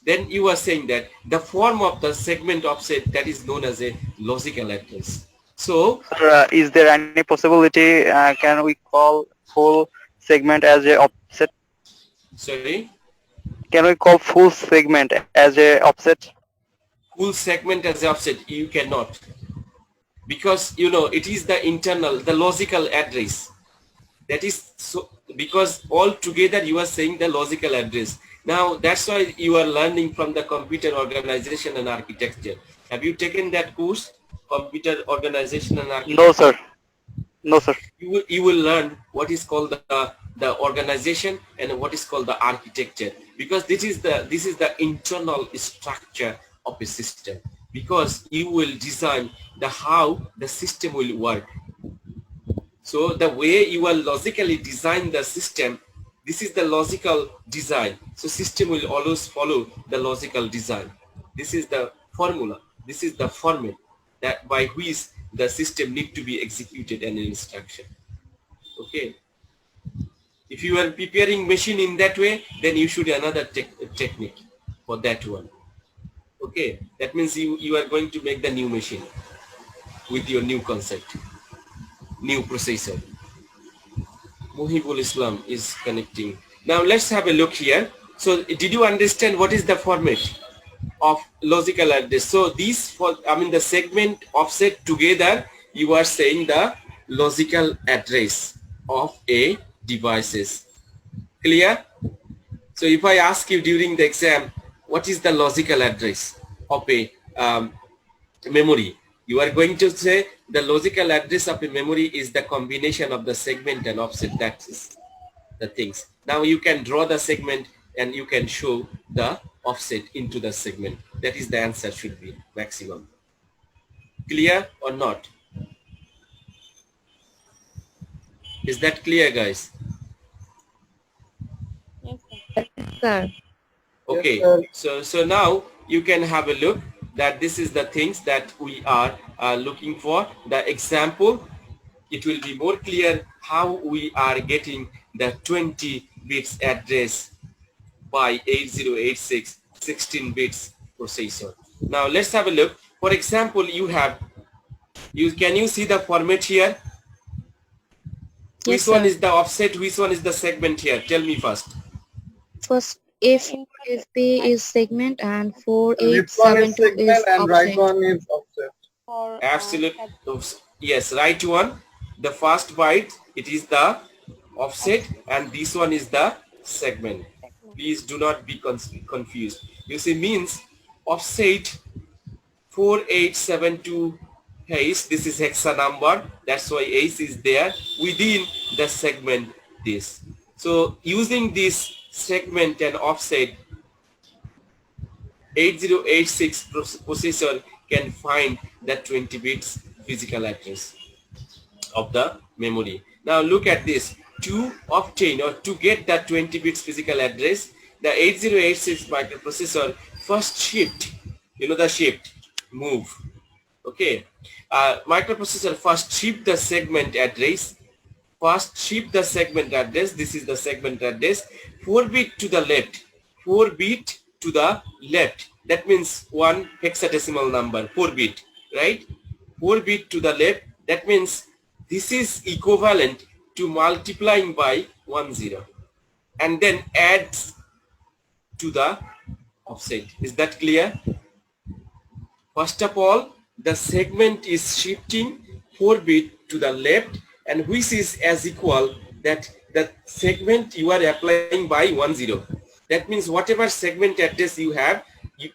that the form of the segment offset, that is known as a logical address. So Sir, is there any possibility can we call full segment as a offset? sorry, Can we call full segment as a offset? full segment as offset, you cannot, because you know it is the internal, the logical address. That is so, because all together you are saying the logical address. Now that's why you are learning from the computer organization and architecture. Have you taken that course, computer organization and architecture? No, sir. No, sir. You will learn what is called the the organization and what is called the architecture, because this is the internal structure of a system, because you will design the how the system will work. So the way you will logically design the system, this is the logical design. So system will always follow the logical design. This is the formula. This is the format that by which the system need to be executed and instruction. Okay. If you are preparing machine in that way, then you should another technique for that one. Okay. That means you are going to make the new machine with your new concept, new processor. Muhibul Islam is connecting. Now let's have a look here. So did you understand what is the format of logical address? So these the segment offset together, you are saying the logical address of a devices. Clear? So if I ask you during the exam, what is the logical address of a memory? You are going to say the logical address of a memory is the combination of the segment and offset. That is the things. Now you can draw the segment and you can show the offset into the segment. That is the answer should be maximum. Clear or not? Is that clear, guys? Yes, sir. Sir. Okay. So now you can have a look that this is the things that we are looking for. The example, it will be more clear how we are getting the 20 bits address by 8086 16 bits processor. Now let's have a look. For example, can you see the format here? Yes, Which one sir. is the offset? Which one is the segment here? Tell me first. First, if FP is segment and Left one is 4872 segment is and right offset. one is offset. For Absolute. Yes, right one. The first byte, it is the offset, and this one is the segment. Please do not be confused. You see, means offset 4872 hash. This is hexa number. That's why ace is there within the segment. This. So using this segment and offset, 8086 processor can find the 20 bits physical address of the memory. Now look at this. To obtain or to get that 20 bits physical address, the 8086 microprocessor first shift, you know the shift, move. Okay. Microprocessor first shift the segment address. First shift the segment address. This is the segment address. 4 bit to the left. 4 bit to the left. That means one hexadecimal number. 4 bit, right? 4 bit to the left. That means this is equivalent to multiplying by 10 and then adds to the offset. Is that clear? First of all, the segment is shifting 4 bit to the left, and which is as equal that the segment you are applying by 10. That means whatever segment address you have,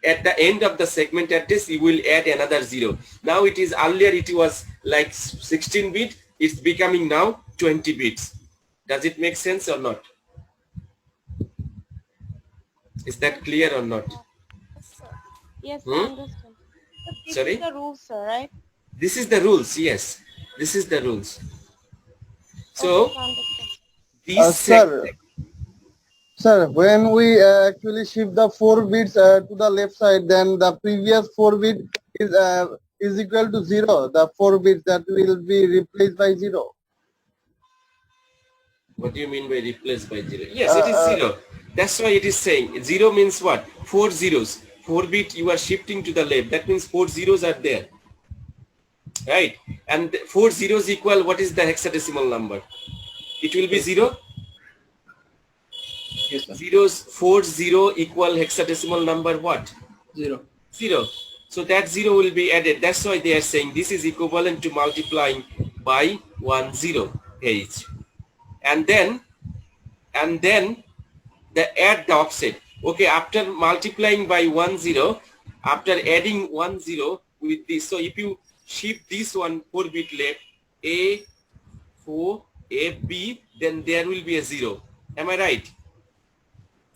at the end of the segment address you will add another 0. Now it is, earlier it was like 16 bit, it's becoming now 20 bits. Does it make sense or not? Is that clear or not? Yes, sir. Yes, Hmm? I understand. But this Sorry? is the rule, sir, right? This is the rules, yes. This is the rules. So Okay, I understand. these Sir, when we actually shift the 4 bits to the left side, then the previous 4 bit is equal to 0. The 4 bits that will be replaced by 0. What do you mean by replaced by 0? Yes, it is 0. That's why it is saying 0 means what? 4 zeros. 4 bit you are shifting to the left. That means 4 zeros are there. Right? And 4 zeros equal, what is the hexadecimal number? It will be 0. Yes, sir. Zeros, 4 0 equal hexadecimal number what? 0. 0. So that 0 will be added. That's why they are saying this is equivalent to multiplying by 10 h. And then the add the offset. Okay, after multiplying by 10, after adding 10 with this, so if you shift this one 4 bit left, A4 AB, then there will be a 0. Am I right?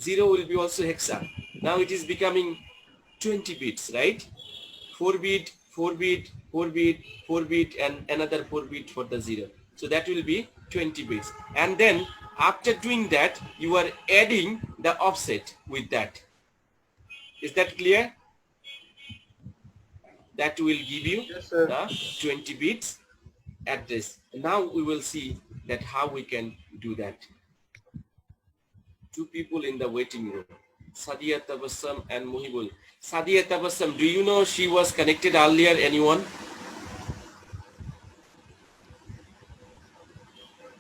0 will be also hexa. Now it is becoming 20 bits, right? 4 bit, 4 bit, 4 bit, 4 bit, and another 4 bit for the 0. So that will be 20 bits. And then after doing that, you are adding the offset with that. Is that clear? That will give you the 20 bits address. Now we will see that how we can do that. Two people in the waiting room, Sadia Tabassum and Muhibul. Sadia Tabassum, do you know she was connected earlier? Anyone?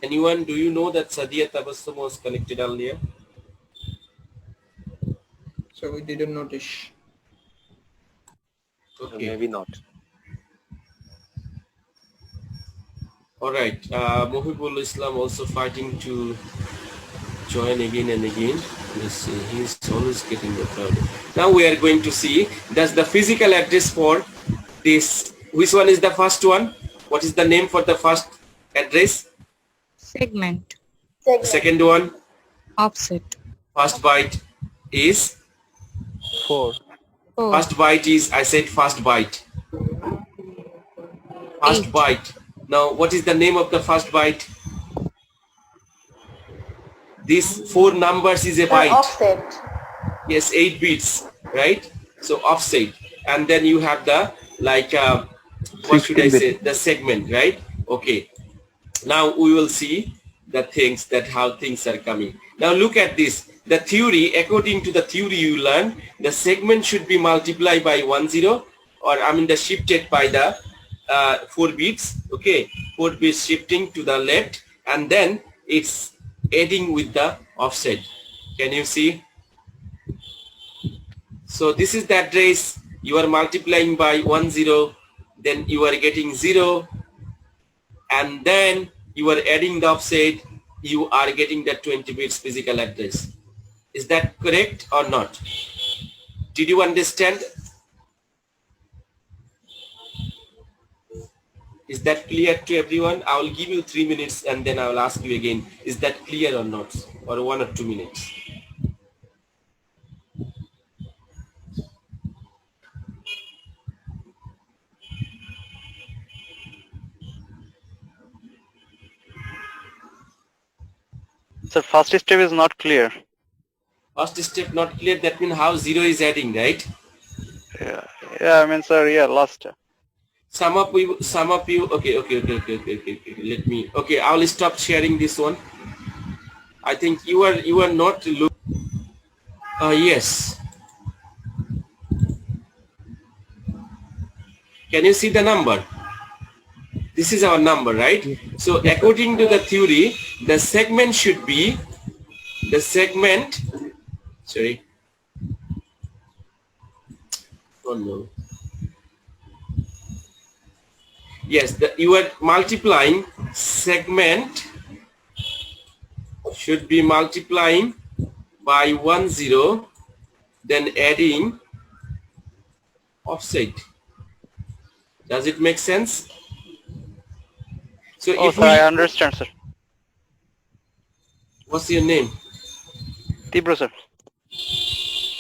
Anyone, do you know that Sadia Tabassum was connected earlier? So we didn't notice. Okay. Maybe not. All right. Muhibul Islam also fighting to join again and again. Let's see. He's always getting the crowd. Now we are going to see, does the physical address for this, which one is the first one? What is the name for the first address? Segment. Second one? Offset. First byte is? 4. First byte is, I said first byte. First 8. byte. Now what is the name of the first byte? These 4 numbers is a byte. Offset. Yes, 8 bits, right? So offset. And then you have the, like, what should I say? The segment, right? Okay. Now we will see the things, that how things are coming. Now look at this. The theory, according to the theory you learn, the segment should be multiplied by 10, or I mean the shifted by the 4 bits. Okay, 4 bits shifting to the left, and then it's adding with the offset. Can you see? So this is the address. You are multiplying by 10, then you are getting 0, and then you are adding the offset. You are getting the 20 bits physical address. Is that correct or not? Did you understand? Is that clear to everyone? I will give you 3 minutes and then I will ask you again, is that clear or not? Or 1 or 2 minutes? Sir, first step is not clear. First step not clear, that means how 0 is adding, right? Yeah, I mean, sir, yeah, last. Some of you, okay. Let me, okay, I will stop sharing this one. I think you are not yes. Can you see the number? This is our number, right? So according to the theory, the segment should be, the segment, sorry. Oh no. Yes, you are multiplying, segment should be multiplying by 10, then adding offset. Does it make sense? So Oh, if sir, I understand, sir. What's your name? Tibro, sir.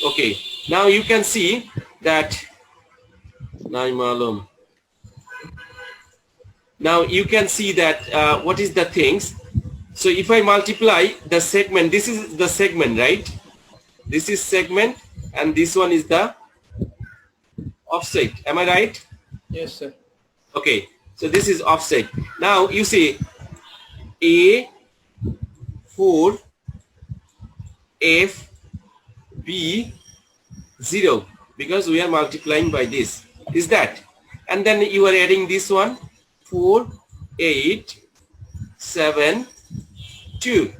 Okay, now you can see that now you can see that what is the things. So if I multiply the segment, this is the segment, right? This is segment and this one is the offset. Am I right? Yes, sir. Okay, so this is offset. Now you see A4 F B 0, because we are multiplying by this. Is that? And then you are adding this one, 4 8 7 2,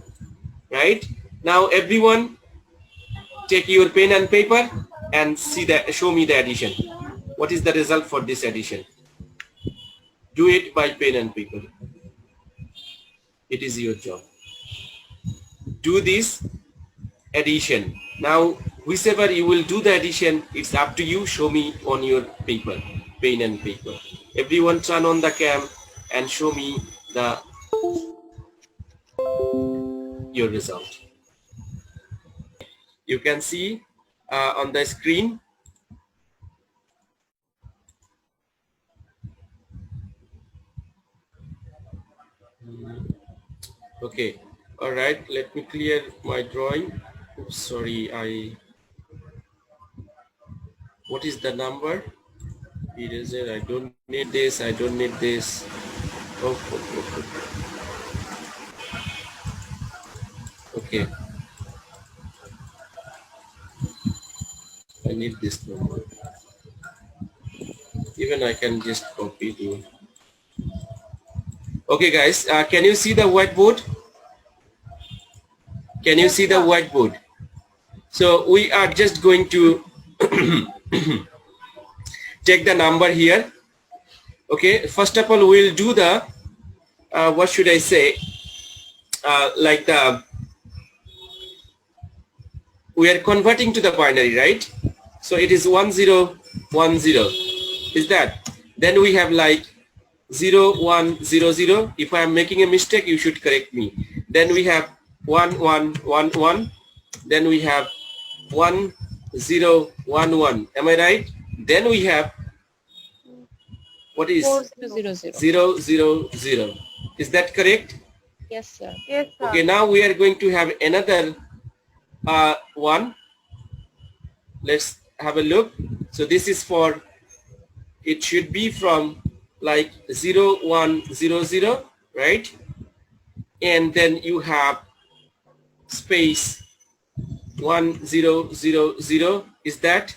right? Now everyone take your pen and paper and see that, show me the addition. What is the result for this addition? Do it by pen and paper. It is your job. Do this addition. Now whichever you will do the addition, it's up to you. Show me on your paper, pen and paper. Everyone turn on the cam and show me the your result. You can see on the screen. Okay, all right, let me clear my drawing. Oops, sorry, what is the number? Eraser, I don't need this, I don't need this. Oh. Okay, I need this number. Even I can just copy to. Okay guys, can you see the whiteboard? Can you see the whiteboard? So we are just going to take the number here. Okay, first of all we'll do the what should I say, like the, we are converting to the binary, right? So it is 1010, is that? Then we have like 0100. If I am making a mistake, you should correct me. Then we have 1111. Then we have 1011. Am I right? Then we have, what is 000? Is that correct? Yes, sir. Yes, sir. Okay, now we are going to have another one. Let's have a look. So this is for, it should be from like 0100, right? And then you have space 1000, is that?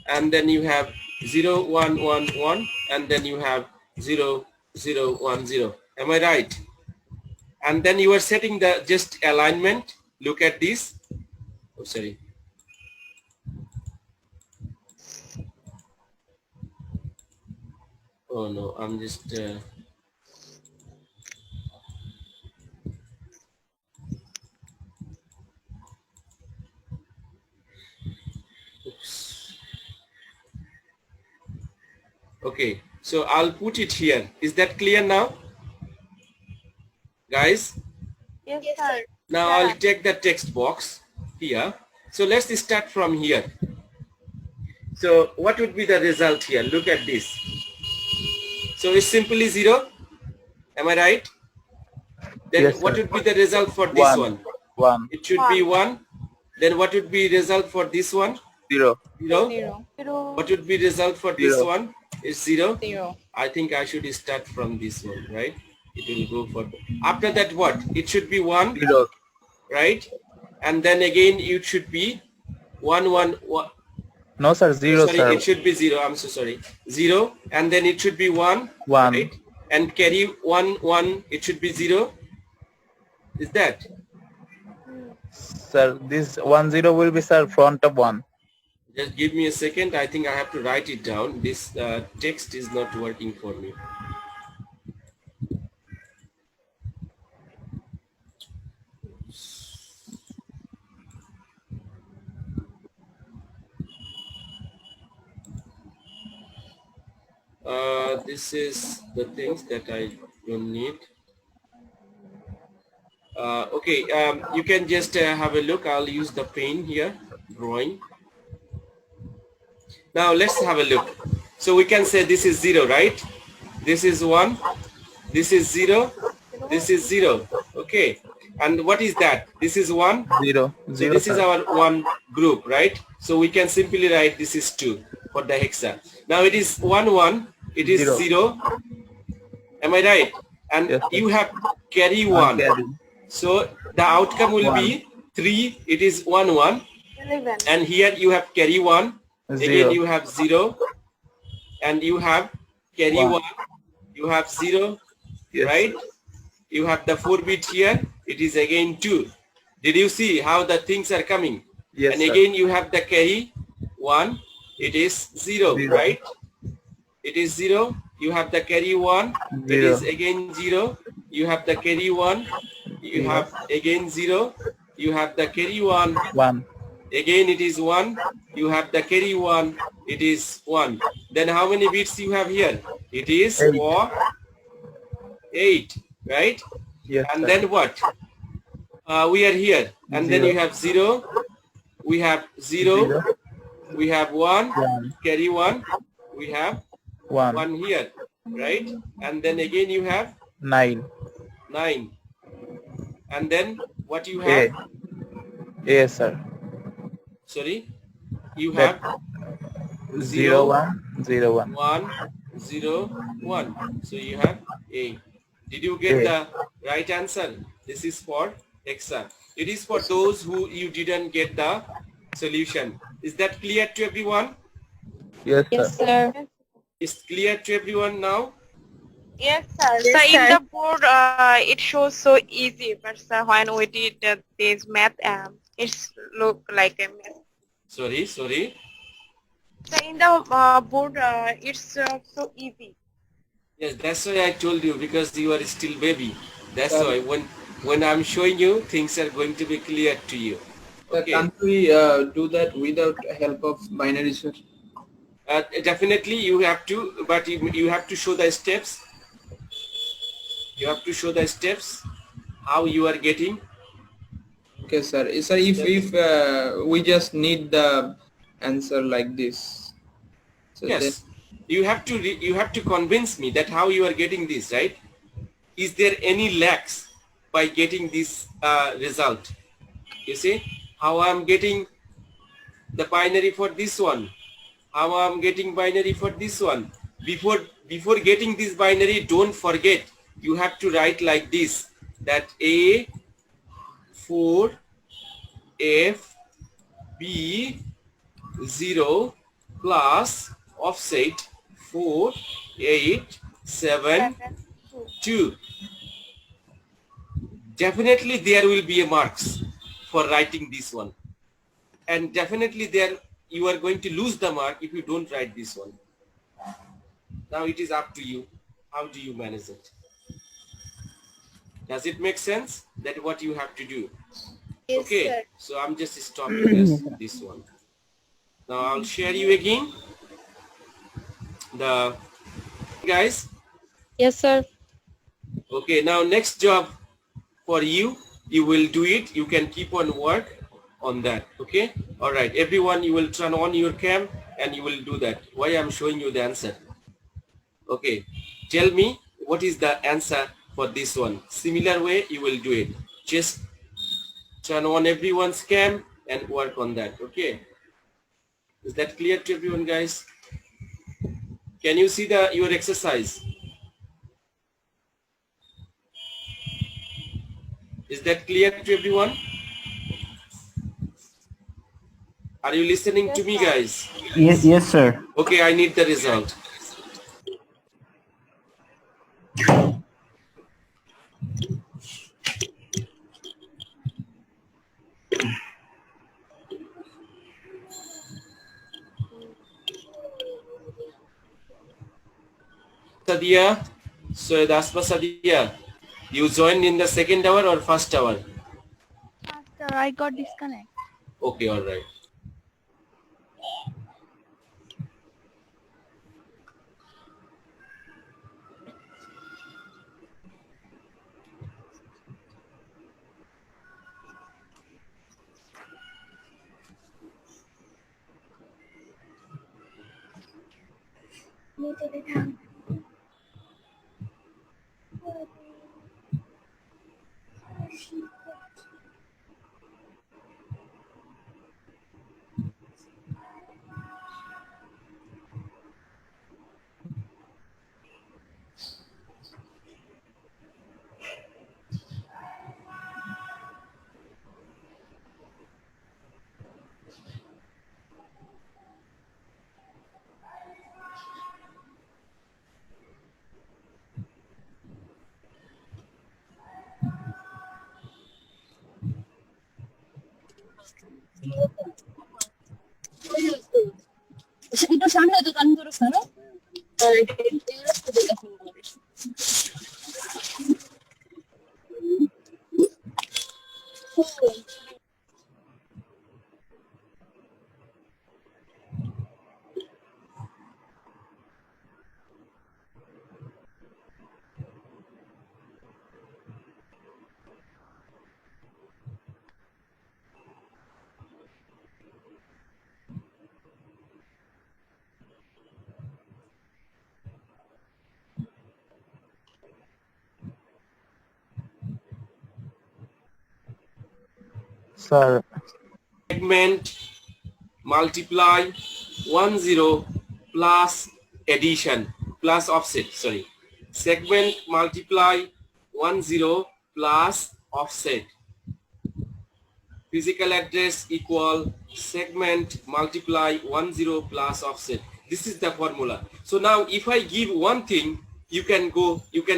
And then you have 0111, and then you have 0010. Am I right? And then you are setting the just alignment. Look at this. Oh, sorry. Oh no, I'm just oops. Okay, so I'll put it here. Is that clear now, guys? Yes, sir. Now I'll take the text box here. So let's start from here. So what would be the result here? Look at this. So it's simply 0. Am I right? Then Yes, what sir. would be the result for this one? 1 It should be 1. Then what would be result for this one? 0 0. 0. What would be result for this 0. one? Is 0. 0. I think I should start from this one, right? It will go for, after that what? It should be 1, 0 right? And then again it should be 1 1 1. No sir, 0 Sorry, sir. it should be 0. I'm so sorry. 0, and then it should be 1, 1 right? And carry 1 1. It should be 0. Is that? Sir, this 10 will be sir front of 1. Just give me a second. I think I have to write it down. This text is not working for me. This is the things that I don't need. Okay, you can just have a look. I'll use the pen here, drawing. Now let's have a look. So we can say this is 0, right? This is 1, this is 0, this is 0. Okay, and what is that? This is 1. 0 So 0 this sir. is our one group, right? So we can simply write this is 2 for the hexa. Now it is 1 1. It is 0. Am I right? And Yes, sir. you have carry 1. Carry. So the outcome will 1. be 3. It is 1 1. 11. And here you have carry 1. 0. Again you have 0. And you have carry 1. 1. You have 0. Yes, Right? sir. You have the 4 bit here. It is again 2. Did you see how the things are coming? Yes, And sir. again you have the carry 1. It is 0, 0. right? It is 0. You have the carry 1. It 0. is again 0. You have the carry 1. You 0. have again 0. You have the carry 1. 1. Again it is 1. You have the carry 1. It is 1. Then how many bits you have here? It is 8. 4, 8, right? Yes, And sir. then what? We are here, and then Zero. you have 0. We have 0. Zero. We have 1. One. Carry 1. We have One. 1 here, right? And then again you have 9. 9. And then what you A. have? A, sir. Sorry, you That have 0, 0, 1, 0, 1. 1, 0, 1. So you have A. Did you get A. the right answer? This is for exam. It is for those who you didn't get the solution. Is that clear to everyone? Yes, sir. Yes, sir. Is clear to everyone now? Yes, sir. So in the board, it shows so easy, but sir, when we did this math, it's look like a mess. Sorry. So in the board, it's so easy. Yes, that's why I told you, because you are still baby. That's why when I'm showing you, things are going to be clear to you. Okay. Can't we do that without help of binary, sir? Definitely you have to, but you have to show the steps. You have to show the steps, how you are getting. Okay, sir. Sir, if we just need the answer like this, so then Yes, you have to convince me that how you are getting this, right? Is there any lacks by getting this result? You see how I'm getting the binary for this one, how I'm getting binary for this one. Before getting this binary, don't forget, you have to write like this, that A 4 F B 0 plus offset 4 8 7 2. Definitely there will be a marks for writing this one, and definitely there you are going to lose the mark if you don't write this one. Now it is up to you. How do you manage it? Does it make sense that what you have to do? Yes, Okay, sir. so I'm just stopping as this one. Now I'll share you again the guys. Yes, sir. Okay, now next job for you, you will do it. You can keep on work on that. Okay, all right, everyone, you will turn on your cam and you will do that. Why I'm showing you the answer? Okay, tell me what is the answer for this one. Similar way you will do it. Just turn on everyone's cam and work on that. Okay, is that clear to everyone, guys? Can you see your exercise? Is that clear to everyone? Are you listening to me, guys? Yes, sir. Okay, I need the result. Sadia, so Dasma Sadia, you joined in the second hour or first hour? Sir, I got disconnected. Okay, all right. Sir, segment multiply 10 plus addition plus offset, sorry, segment multiply 10 plus offset, physical address equal segment multiply 10 plus offset. This is the formula. So now if I give one thing, you can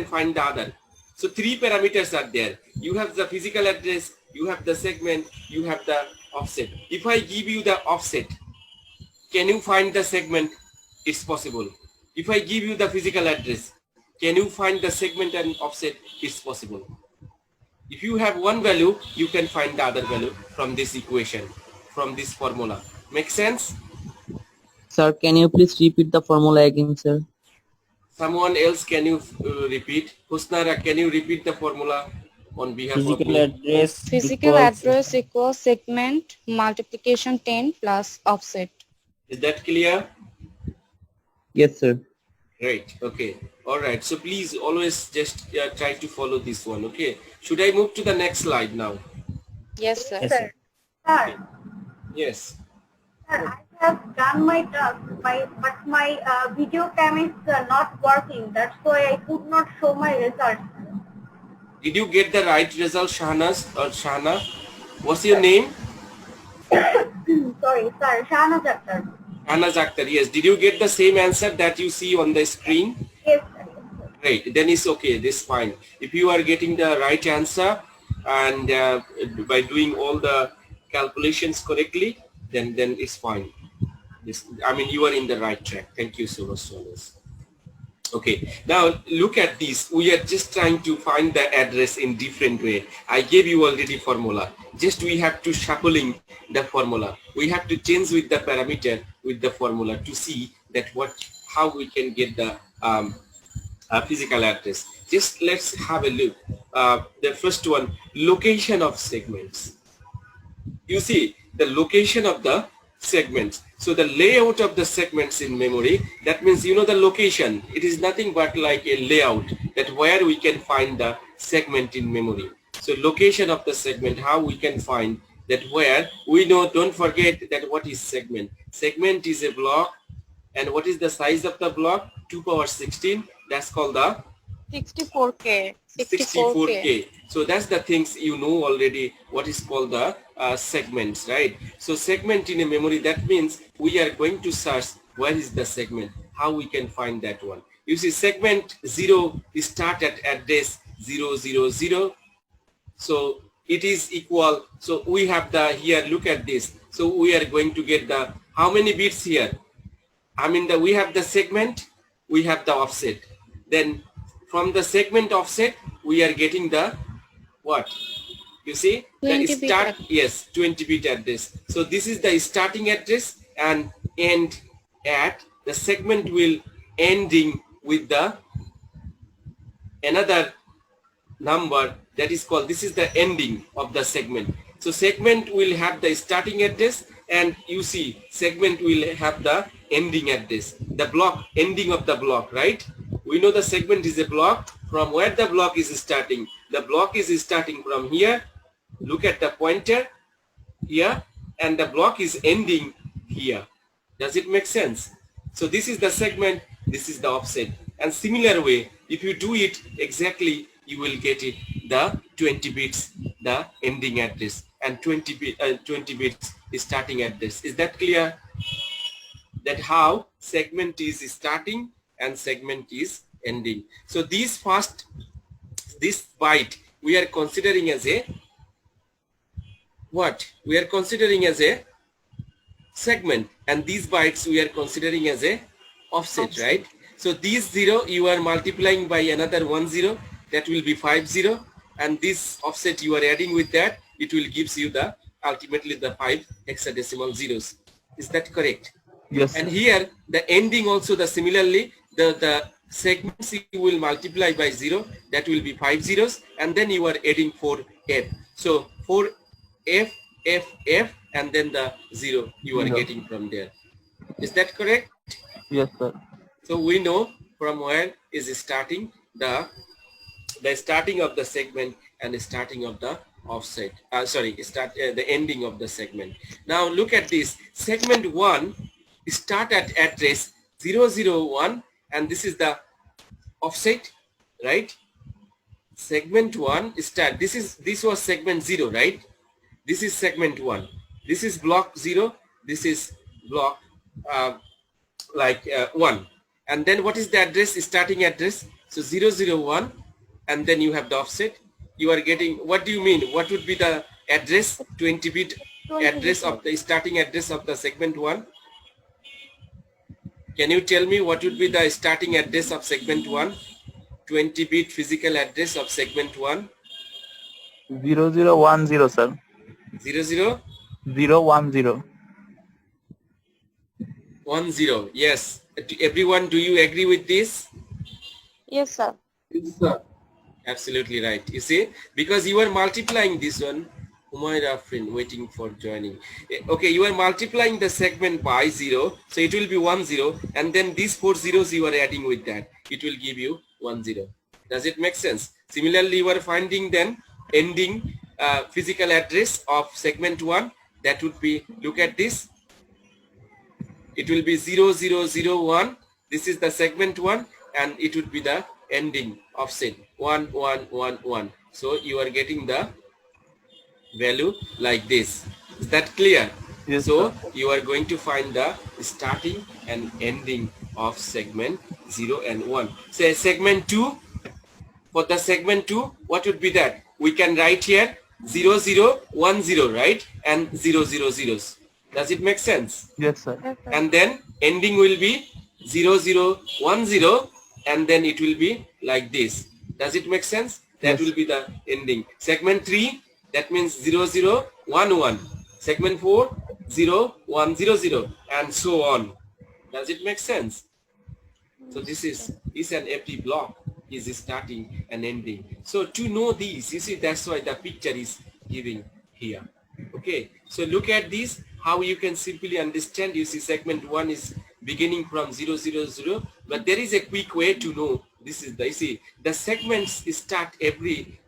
find the other. So three parameters are there. You have the physical address, you have the segment, you have the offset. If I give you the offset, can you find the segment? It's possible. If I give you the physical address, can you find the segment and offset? It's possible. If you have one value, you can find the other value from this equation, from this formula. Make sense? Sir, can you please repeat the formula again, sir? Someone else, can you repeat? Husnara, can you repeat the formula on behalf of Physical me? address. Physical equals- address equals segment multiplication 10 plus offset. Is that clear? Yes, sir. Right. Okay. All right. So please always just try to follow this one. Okay. Should I move to the next slide now? Yes, sir. Yes, sir. Sir, Yes. sir, I have done my task, but my video cam is not working. That's why I could not show my results. Did you get the right result, Shahnaz or Shahna? What's your name? Sorry, sir, Shana Akhtar. Shahnaz Akhtar. Yes. Did you get the same answer that you see on the screen? Yes, sir. Right. Then it's okay. This is fine. If you are getting the right answer and by doing all the calculations correctly, then it's fine. I mean, you are in the right track. Thank you so much, Shahnaz. Okay, now look at this. We are just trying to find the address in different way. I gave you already formula. Just we have to shuffling the formula. We have to change with the parameter with the formula to see that how we can get the physical address. Just let's have a look. The first one, location of segments. You see the location of the segments. So the layout of the segments in memory, that means you know the location. It is nothing but like a layout, that where we can find the segment in memory. So location of the segment, how we can find that, where we know. Don't forget that what is segment. Segment is a block, and what is the size of the block? 2 power 16. That's called the 64K. 64K. So that's the things you know already, what is called the segments, right? So segment in a memory, that means we are going to search where is the segment, how we can find that one. You see segment 0 is start at address 000. So it is equal. So we have the here, look at this. So we are going to get the, how many bits here? I mean we have the segment, we have the offset. Then from the segment offset, we are getting the what? You see? The start, yes, 20-bit address. So this is the starting address and end at. The segment will ending with the another number that is called, this is the ending of the segment. So segment will have the starting address, and you see segment will have the ending address. The block, ending of the block, right? We know the segment is a block. From where the block is starting? The block is starting from here. Look at the pointer here, and the block is ending here. Does it make sense? So this is the segment, this is the offset. And similar way, if you do it exactly, you will get it the 20 bits, the ending address, and 20 bits is starting address. Is that clear? That how segment is starting and segment is ending. So this byte we are considering as a what? We are considering as a segment, and these bytes we are considering as a offset, right? So these 0 you are multiplying by another 10, that will be 50, and this offset you are adding with that, it will gives you the ultimately the 5 hexadecimal zeros. Is that correct? Yes. And here the ending also, the similarly the segments you will multiply by 0, that will be 5 zeros, and then you are adding 4f. So 4f, f, and then the 0 you are getting from there. Is that correct? Yes, sir. So we know from where is starting the starting of the segment and the starting of the offset. Sorry, start the ending of the segment. Now look at this. Segment 1 start at address 001, and this is the offset, right? Segment 1 start. This was segment 0, right? This is segment 1. This is block 0. This is block 1. And then what is the address? Starting address. So 001, and then you have the offset. You are getting, what do you mean? What would be the address? 20-bit address of the starting address of the segment 1. Can you tell me what would be the starting address of segment 1? 20-bit physical address of segment 1. 0010, sir. 00? 010. 10. Yes. Everyone, do you agree with this? Yes, sir. Yes, sir. Absolutely right. You see, because you are multiplying this one. Umaira friend waiting for joining. Okay, you are multiplying the segment by 0, so it will be 10, and then these 4 zeros you are adding with that, it will give you 10. Does it make sense? Similarly, you are finding then ending physical address of segment 1. That would be, look at this, it will be 0001. This is the segment 1, and it would be the ending offset 1111. So you are getting the value like this. Is that clear? Yes, so sir. you are going to find the starting and ending of segment 0 and 1. Say segment 2. For the segment 2, what would be that? We can write here 0010, right? And 000. Does it make sense? Yes, sir. And then ending will be 0010, and then it will be like this. Does it make sense? That Yes. will be the ending. Segment 3, that means 0011. Segment 4, 0100, and so on. Does it make sense? So this is an empty block is starting and ending. So to know these, you see, that's why the picture is giving here. Okay, so look at this, how you can simply understand. You see segment 1 is beginning from 000, but there is a quick way to know. This is the, you see, the segments start every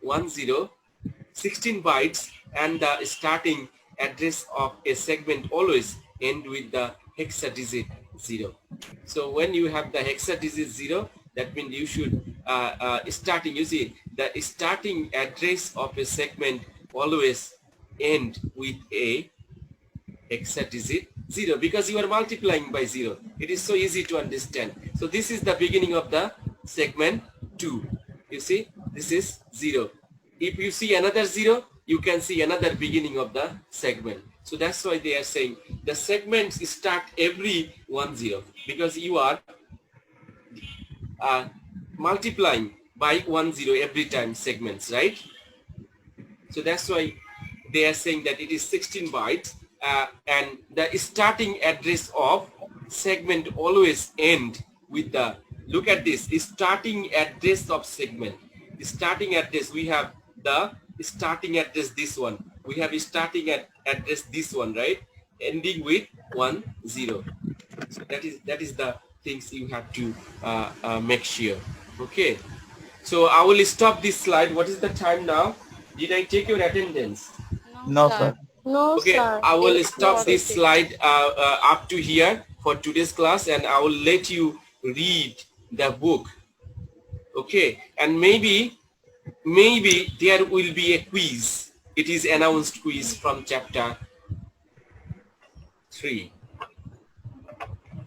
16 bytes, and the starting address of a segment always end with the hexadigit 0. So when you have the hexadigit 0, that means you should starting, you see, the starting address of a segment always end with a hexadigit 0, because you are multiplying by 0. It is so easy to understand. So this is the beginning of the segment 2. You see, this is 0. If you see another 0, you can see another beginning of the segment. So that's why they are saying the segments start every 10, because you are multiplying by 10 every time segments, right? So that's why they are saying that it is 16 bytes, and the starting address of segment always end with the, look at this, starting address of segment. The starting address, we have the starting address, this one. We have starting address, this one, right? Ending with 10. So that is the things you have to make sure. Okay, so I will stop this slide. What is the time now? Did I take your attendance? No, sir. No, Okay, sir. I will It's stop not. this slide up to here for today's class, and I will let you read the book. Okay, and maybe there will be a quiz. It is announced quiz from chapter 3.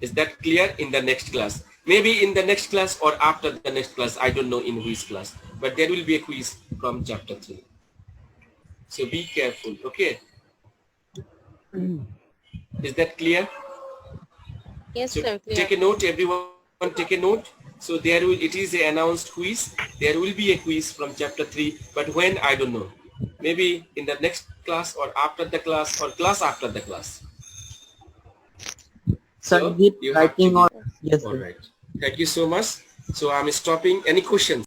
Is that clear? In the next class, maybe in the next class or after the next class, I don't know in which class, but there will be a quiz from chapter 3. So be careful. Okay, is that clear? Yes, So sir. Clear. take a note, everyone, take a note. So there will, it is an announced quiz. There will be a quiz from chapter 3, but when, I don't know. Maybe in the next class or after the class or class after the class. Sir, So is it you have to writing be, or yes, all sir. right. Thank you so much. So I'm stopping. Any questions?